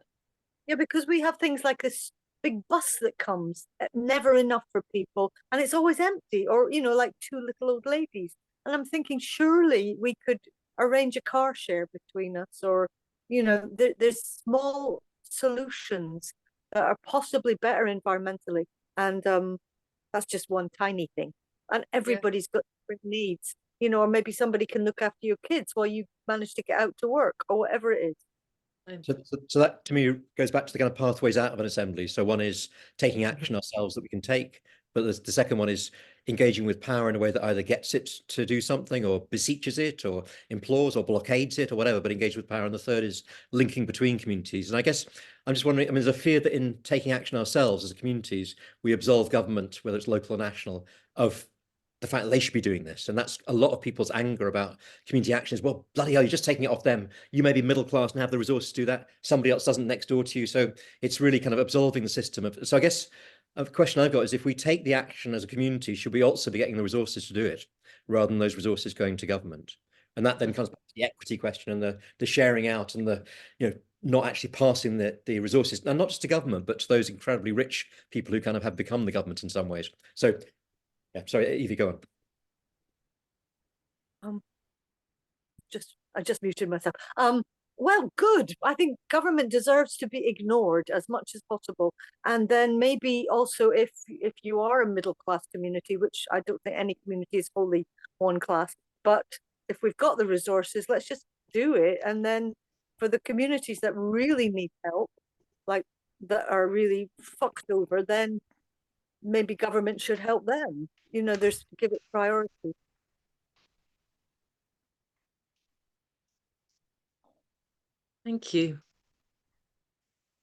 S11: Yeah, because we have things like this big bus that comes, never enough for people, and it's always empty, or like two little old ladies. And I'm thinking, surely we could arrange a car share between us, or there's small solutions that are possibly better environmentally, and that's just one tiny thing. And everybody's got different needs, or maybe somebody can look after your kids while you manage to get out to work, or whatever it is.
S2: So that to me goes back to the kind of pathways out of an assembly. So one is taking action ourselves that we can take, but the second one is engaging with power in a way that either gets it to do something, or beseeches it, or implores, or blockades it, or whatever, but engage with power. And the third is linking between communities. And I guess I'm just wondering, there's a fear that in taking action ourselves as communities, we absolve government, whether it's local or national, of the fact that they should be doing this. And that's a lot of people's anger about community action is, well, bloody hell, you're just taking it off them. You may be middle class and have the resources to do that. Somebody else doesn't next door to you. So it's really kind of absolving the system of. So I guess the question I've got is, if we take the action as a community, should we also be getting the resources to do it, rather than those resources going to government? And that then comes back to the equity question and the sharing out, and the not actually passing the resources, and not just to government, but to those incredibly rich people who kind of have become the government in some ways. So yeah, sorry, Evie, go
S11: on. I just muted myself. Well, good. I think government deserves to be ignored as much as possible. And then maybe also, if you are a middle class community, which I don't think any community is wholly one class, but if we've got the resources, let's just do it. And then for the communities that really need help, like that are really fucked over, then maybe government should help them. You know, give it priority.
S1: Thank you.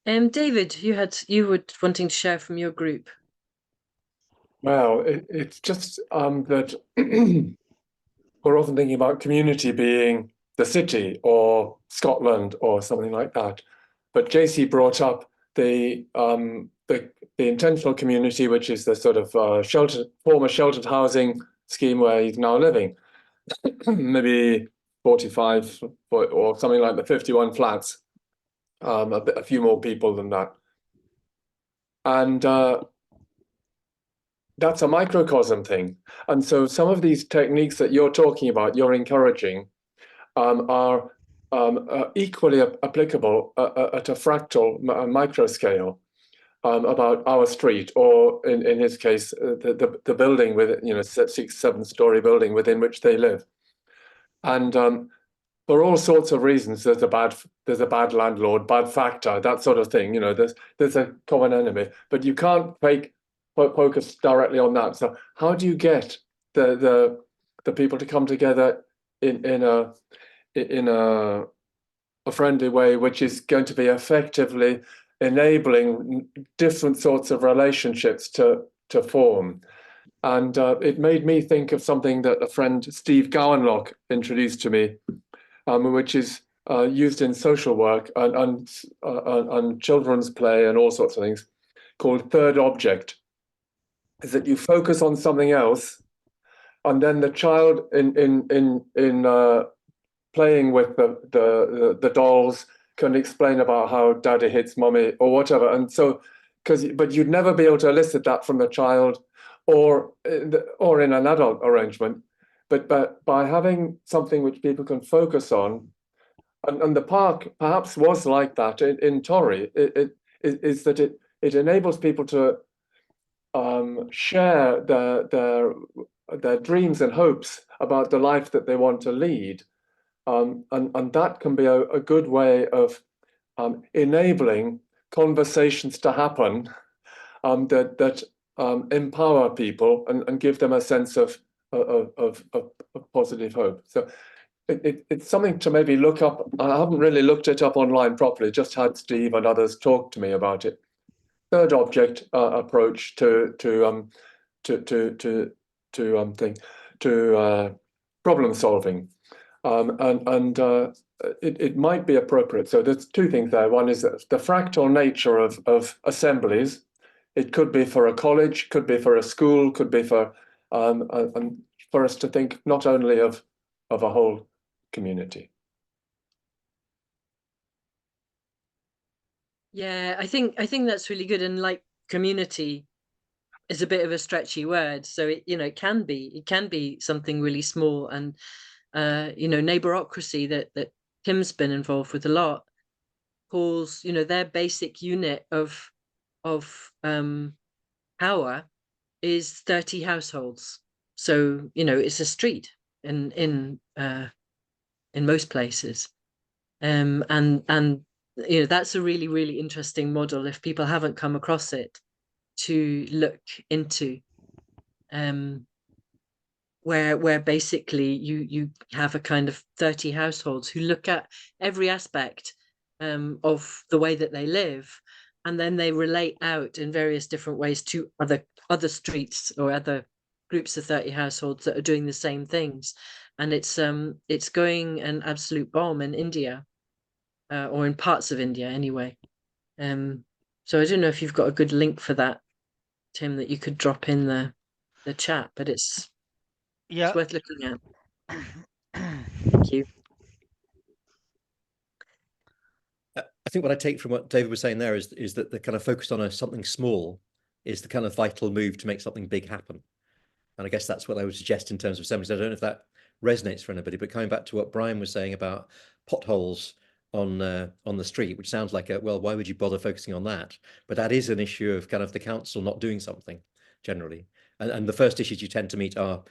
S1: David, you were wanting to share from your group.
S12: Well, it's just that we're often thinking about community being the city or Scotland or something like that. But JC brought up the intentional community, which is the sort of former sheltered housing scheme where he's now living. Maybe 45 or something like the 51 flats, a few more people than that. And that's a microcosm thing. And so some of these techniques that you're talking about, you're encouraging, are equally applicable at a fractal micro scale about our street, or in his case, the building with, you know, 6-7-story building within which they live. And for all sorts of reasons, there's a bad landlord, bad factor, that sort of thing. You know, there's a common enemy, but you can't focus directly on that. So how do you get the people to come together in a friendly way, which is going to be effectively enabling different sorts of relationships to form? And it made me think of something that a friend, Steve Gowanlock, introduced to me, which is used in social work and children's play and all sorts of things, called third object. Is that you focus on something else, and then the child in playing with the dolls can explain about how daddy hits mommy or whatever. And so, but you'd never be able to elicit that from the child or in an adult arrangement. But by having something which people can focus on, and the park perhaps was like that in Torry, it is that it enables people to share their dreams and hopes about the life that they want to lead, and that can be a good way of enabling conversations to happen that empower people and give them a sense of positive hope. So it's something to maybe look up. I haven't really looked it up online properly, just had Steve and others talk to me about it. Third object approach to problem solving, and it might be appropriate. So there's two things there. One is that the fractal nature of assemblies. It could be for a college, could be for a school, could be for us to think not only of a whole community.
S1: Yeah, I think that's really good. And like, community is a bit of a stretchy word, so it can be something really small. And neighborocracy that Tim's been involved with a lot calls their basic unit of power is 30 households. So it's a street in most places, and that's a really, really interesting model if people haven't come across it, to look into, where basically you have a kind of 30 households who look at every aspect of the way that they live, and then they relate out in various different ways to other streets or other groups of 30 households that are doing the same things. And it's going an absolute bomb in India. Or in parts of India anyway. So I don't know if you've got a good link for that, Tim, that you could drop in the chat, but it's worth looking at. Thank you.
S2: I think what I take from what David was saying there is that the kind of focus on something small is the kind of vital move to make something big happen. And I guess that's what I would suggest in terms of assemblies. I don't know if that resonates for anybody, but coming back to what Brian was saying about potholes on the street, which sounds like well, why would you bother focusing on that? But that is an issue of kind of the council not doing something generally. And the first issues you tend to meet are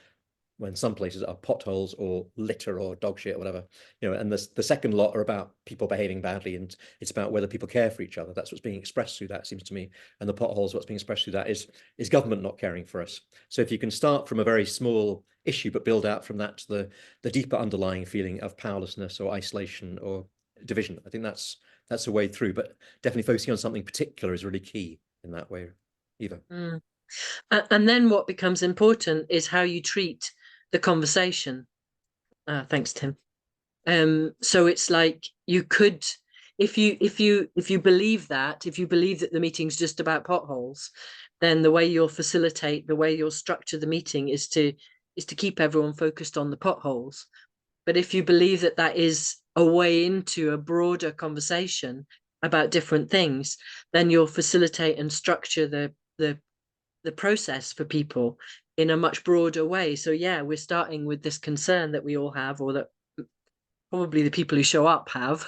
S2: when some places are potholes or litter or dog shit or whatever, you know, and the second lot are about people behaving badly, and it's about whether people care for each other. That's what's being expressed through that, it seems to me. And the potholes, what's being expressed through that is government not caring for us. So if you can start from a very small issue, but build out from that to the deeper underlying feeling of powerlessness or isolation or division, I think that's a way through, but definitely focusing on something particular is really key in that way. Eva.
S1: And then what becomes important is how you treat the conversation. Thanks, Tim. So it's like you could, if you believe that the meeting's just about potholes, then the way you'll facilitate, the way you'll structure the meeting is to keep everyone focused on the potholes. But if you believe that is a way into a broader conversation about different things, then you'll facilitate and structure the process for people in a much broader way. So yeah, we're starting with this concern that we all have, or that probably the people who show up have,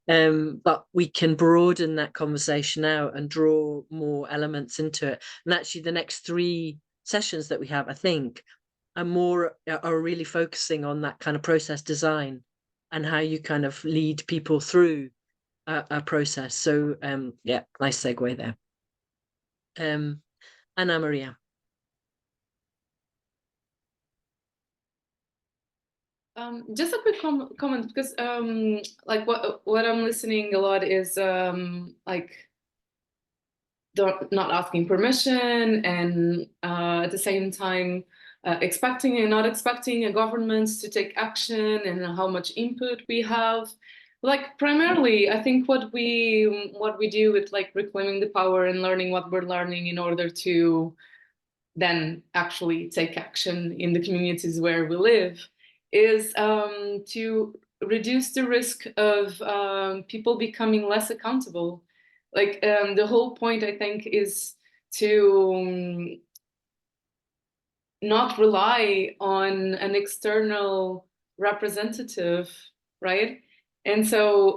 S1: but we can broaden that conversation out and draw more elements into it. And actually the next 3 sessions that we have, I think, are really focusing on that kind of process design and how you kind of lead people through a process. So yeah, nice segue there. Anna Maria.
S13: Just a quick comment, because like what I'm listening a lot is like not asking permission, and at the same time expecting and not expecting a government to take action, and how much input we have. Like primarily, I think what we do with like reclaiming the power and learning what we're learning in order to then actually take action in the communities where we live is to reduce the risk of people becoming less accountable. Like the whole point, I think, is to not rely on an external representative, right? And so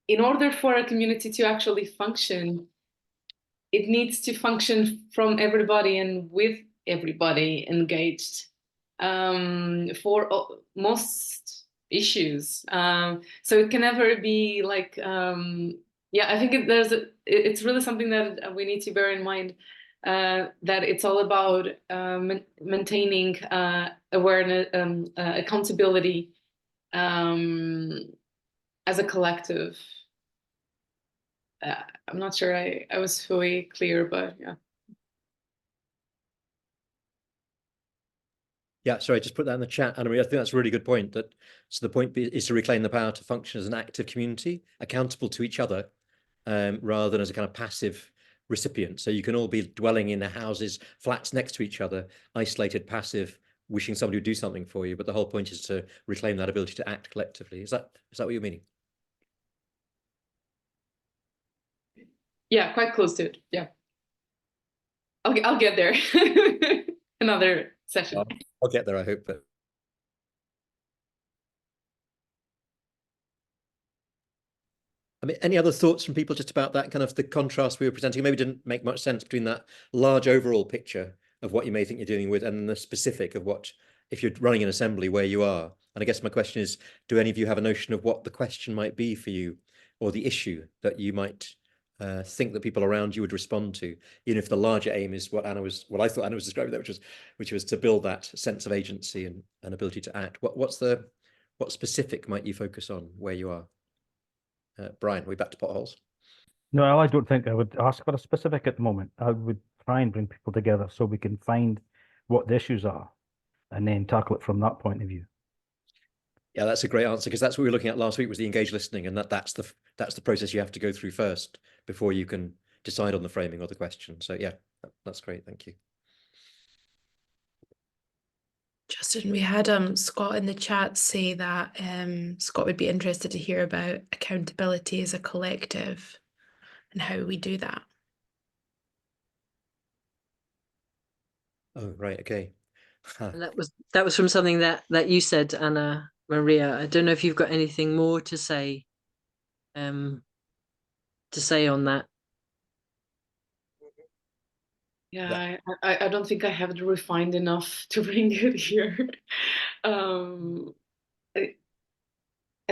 S13: in order for a community to actually function, it needs to function from everybody and with everybody engaged for most issues. So it can never be like, yeah, I think it's really something that we need to bear in mind, that it's all about maintaining awareness, accountability as a collective. I'm not sure I was fully clear, but yeah.
S2: Yeah, sorry, just put that in the chat, Anna Maria. I think that's a really good point. So the point is to reclaim the power to function as an active community, accountable to each other, rather than as a kind of passive recipient. So you can all be dwelling in the houses, flats next to each other, isolated, passive, wishing somebody would do something for you. But the whole point is to reclaim that ability to act collectively. Is that what you're meaning?
S13: Yeah, quite close to it. Yeah, I'll get there. Another session.
S2: I'll get there, I hope. But I mean, any other thoughts from people just about that kind of the contrast we were presenting? Maybe didn't make much sense between that large overall picture of what you may think you're dealing with and the specific of what, if you're running an assembly, where you are. And I guess my question is, do any of you have a notion of what the question might be for you, or the issue that you might think that people around you would respond to, even if the larger aim is what I thought Anna was describing there, which was to build that sense of agency and ability to act. What specific might you focus on where you are? Brian, are we back to potholes?
S7: No, I don't think I would ask for a specific at the moment. I would try and bring people together so we can find what the issues are and then tackle it from that point of view.
S2: Yeah, that's a great answer, because that's what we were looking at last week, was the engaged listening, and that's the process you have to go through first before you can decide on the framing or the question. So yeah, that's great. Thank you.
S3: Justin, we had Scott in the chat say that Scott would be interested to hear about accountability as a collective and how we do that.
S2: Oh, right. Okay.
S1: And that was from something that you said, Anna Maria. I don't know if you've got anything more to say on that.
S13: Yeah, I don't think I have it refined enough to bring it here. I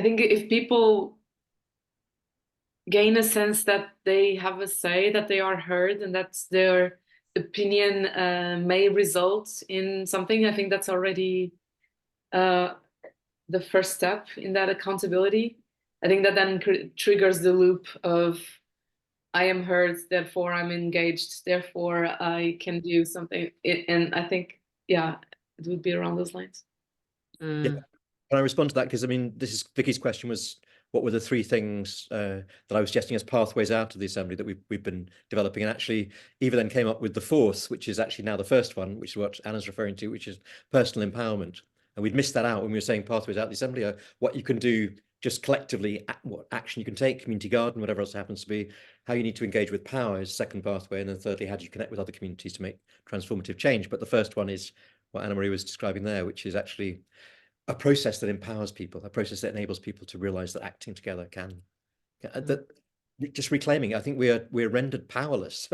S13: think if people gain a sense that they have a say, that they are heard, and that their opinion may result in something, I think that's already the first step in that accountability. I think that then triggers the loop of I am heard, therefore I'm engaged, therefore I can do something. And I think, yeah, it would be around those lines.
S2: Yeah. Can I respond to that? Because I mean, this is Vicky's question was, what were the three things that I was suggesting as pathways out of the assembly that we've been developing? And actually, Eva then came up with the fourth, which is actually now the first one, which is what Anna's referring to, which is personal empowerment. And we'd missed that out when we were saying pathways out of the assembly, what you can do just collectively, what action you can take, community garden, whatever else it happens to be, how you need to engage with power is second pathway. And then thirdly, how do you connect with other communities to make transformative change? But the first one is what Anna Marie was describing there, which is actually a process that empowers people, a process that enables people to realize that acting together can, that just reclaiming. I think we're rendered powerless,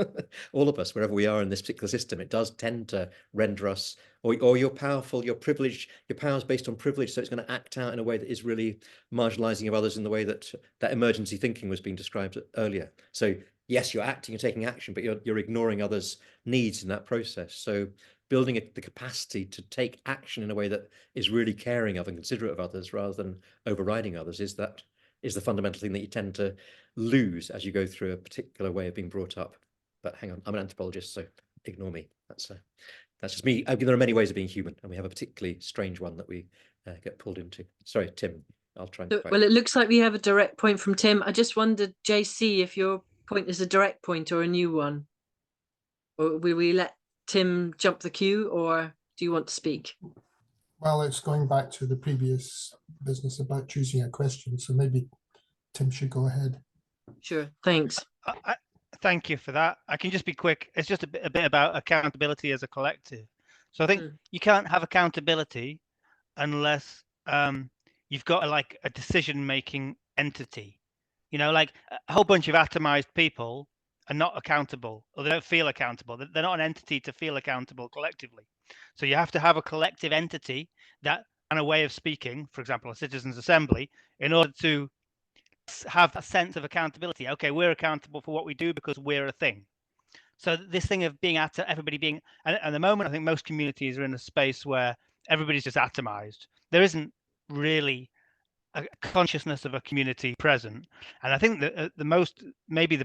S2: all of us, wherever we are in this particular system. It does tend to render us, or you're powerful, you're privileged, your power is based on privilege, so it's going to act out in a way that is really marginalizing of others in the way that that emergency thinking was being described earlier. So yes, you're acting, you're taking action, but you're ignoring others' needs in that process. So building the capacity to take action in a way that is really caring of and considerate of others rather than overriding others is the fundamental thing that you tend to lose as you go through a particular way of being brought up. But hang on, I'm an anthropologist, so ignore me. That's just me. There are many ways of being human, and we have a particularly strange one that we get pulled into. Sorry, Tim, I'll try and...
S1: Well, it looks like we have a direct point from Tim. I just wondered, JC, if your point is a direct point or a new one. Or will we let Tim jump the queue, or do you want to speak?
S14: Well, it's going back to the previous business about choosing a question, so maybe Tim should go ahead.
S1: Sure, thanks.
S4: Thank you for that. I can just be quick. It's just a bit about accountability as a collective. So I think you can't have accountability unless you've got a decision-making entity. You know, like a whole bunch of atomized people are not accountable, or they don't feel accountable. They're not an entity to feel accountable collectively. So you have to have a collective entity that, and a way of speaking, for example, a citizens' assembly, in order to have a sense of accountability. Okay, we're accountable for what we do because we're a thing. So this thing of being everybody being, and at the moment, I think most communities are in a space where everybody's just atomized. There isn't really a consciousness of a community present. And I think that the most, maybe the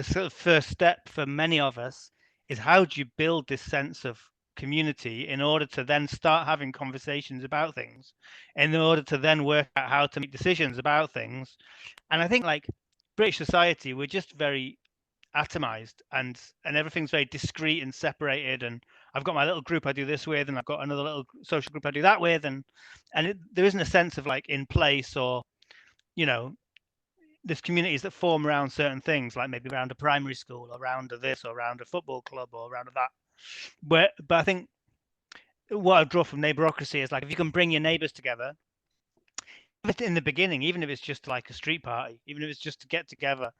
S4: sort of first step for many of us is, how do you build this sense of community in order to then start having conversations about things, in order to then work out how to make decisions about things. And I think, like British society, we're just very atomized, and everything's very discrete and separated, and I've got my little group I do this with, and I've got another little social group I do that with, and there isn't a sense of like in place, or you know, there's communities that form around certain things, like maybe around a primary school, or around this, or around a football club, or around that. But I think what I draw from neighborocracy is, like, if you can bring your neighbors together in the beginning, even if it's just like a street party, even if it's just to get together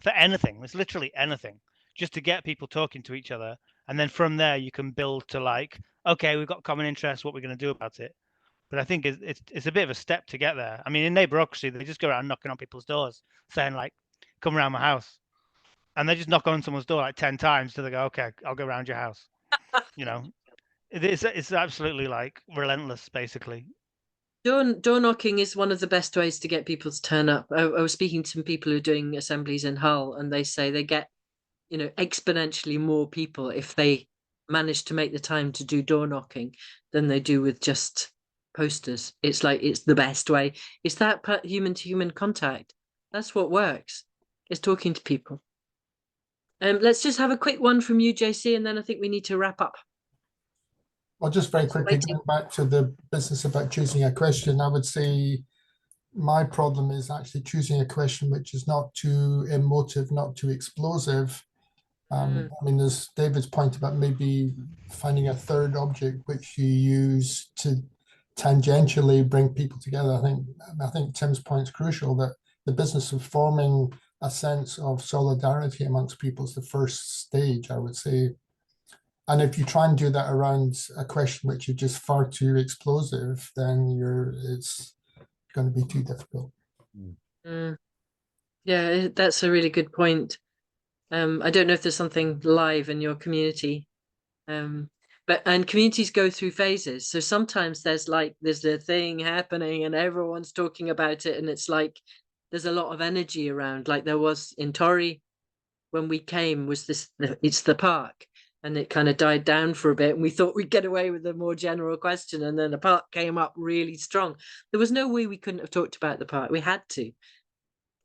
S4: for anything, it's literally anything, just to get people talking to each other. And then from there, you can build to like, okay, we've got common interests, what we're going to do about it. But I think it's a bit of a step to get there. I mean, in neighborocracy, they just go around knocking on people's doors saying like, come around my house. And they just knock on someone's door like 10 times till they go, okay, I'll go around your house. You know, it's absolutely like relentless, basically.
S1: Door knocking is one of the best ways to get people to turn up. I was speaking to some people who are doing assemblies in Hull, and they say they get, you know, exponentially more people if they manage to make the time to do door knocking than they do with just posters. It's like, it's the best way. It's that human to human contact. That's what works. It's talking to people. Let's just have a quick one from you, JC, and then I think we need to wrap up.
S14: Well, just very quickly, going back to the business about choosing a question, I would say my problem is actually choosing a question which is not too emotive, not too explosive. I mean, there's David's point about maybe finding a third object which you use to tangentially bring people together. I think Tim's point is crucial, that the business of forming a sense of solidarity amongst people is the first stage, I would say. And if you try and do that around a question which is just far too explosive, then it's going to be too difficult.
S1: Yeah, that's a really good point. I don't know if there's something live in your community, and communities go through phases. So sometimes there's a thing happening and everyone's talking about it, and it's like there's a lot of energy around. Like there was in Torry when we came, it's the park, and it kind of died down for a bit, and we thought we'd get away with a more general question, and then the park came up really strong. There was no way we couldn't have talked about the park. We had to.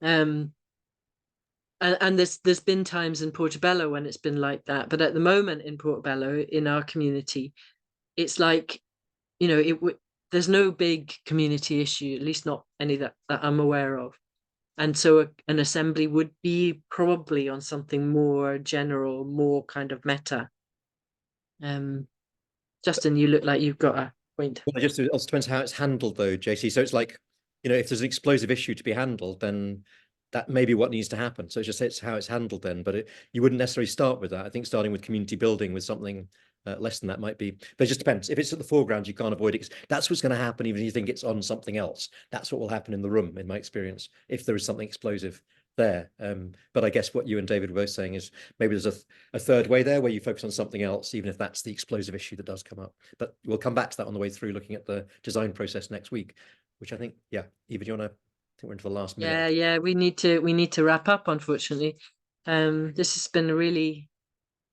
S1: And there's been times in Portobello when it's been like that, but at the moment in Portobello, in our community, it's like, you know, there's no big community issue, at least not any that I'm aware of. And so an assembly would be probably on something more general, more kind of meta. Justin, you look like you've got a point.
S2: Well, it also depends how it's handled though, JC. So it's like, you know, if there's an explosive issue to be handled, then that may be what needs to happen. So it's how it's handled then, but you wouldn't necessarily start with that. I think starting with community building with something less than that might be, but it just depends. If it's at the foreground, you can't avoid it. That's what's going to happen, even if you think it's on something else. That's what will happen in the room, in my experience, if there is something explosive there. But I guess what you and David were both saying is maybe there's a third way there where you focus on something else, even if that's the explosive issue that does come up. But we'll come back to that on the way through, looking at the design process next week, which I think, yeah, Eva, do you want to? I think we're into the last minute.
S1: Yeah, we need to wrap up, unfortunately. This has been a really,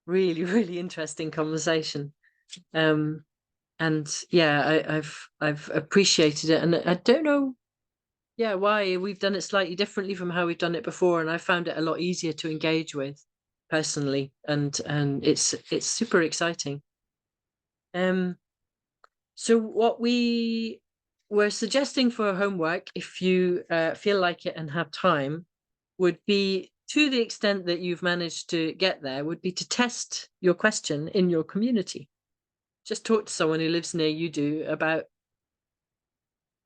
S1: really, really interesting conversation. And yeah, I've appreciated it, and I don't know why we've done it slightly differently from how we've done it before, and I found it a lot easier to engage with personally, and it's super exciting. So what we're suggesting for homework, if you feel like it and have time, would be, to the extent that you've managed to get there, would be to test your question in your community. Just talk to someone who lives near you about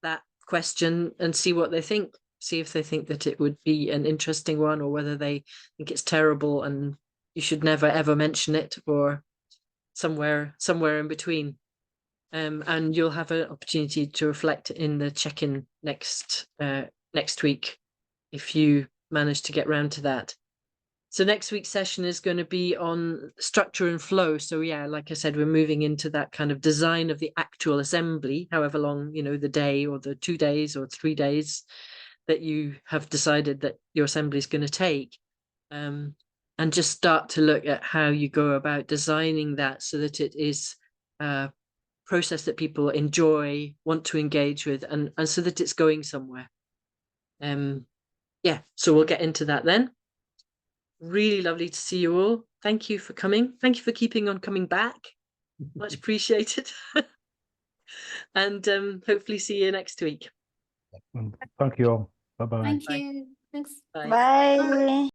S1: that question and see what they think. See if they think that it would be an interesting one, or whether they think it's terrible and you should never ever mention it, or somewhere in between. And you'll have an opportunity to reflect in the check-in next week, if you manage to get round to that. So next week's session is going to be on structure and flow. So yeah, like I said, we're moving into that kind of design of the actual assembly, however long, you know, the day or the 2 days or 3 days that you have decided that your assembly is going to take. And just start to look at how you go about designing that so that it is process that people enjoy, want to engage with, and so that it's going somewhere. Yeah, so we'll get into that then. Really lovely to see you all. Thank you for coming. Thank you for keeping on coming back. Much appreciated. And hopefully see you next week.
S7: Thank you all. Bye-bye.
S15: Thank you. Thanks.
S1: Bye.
S15: Bye.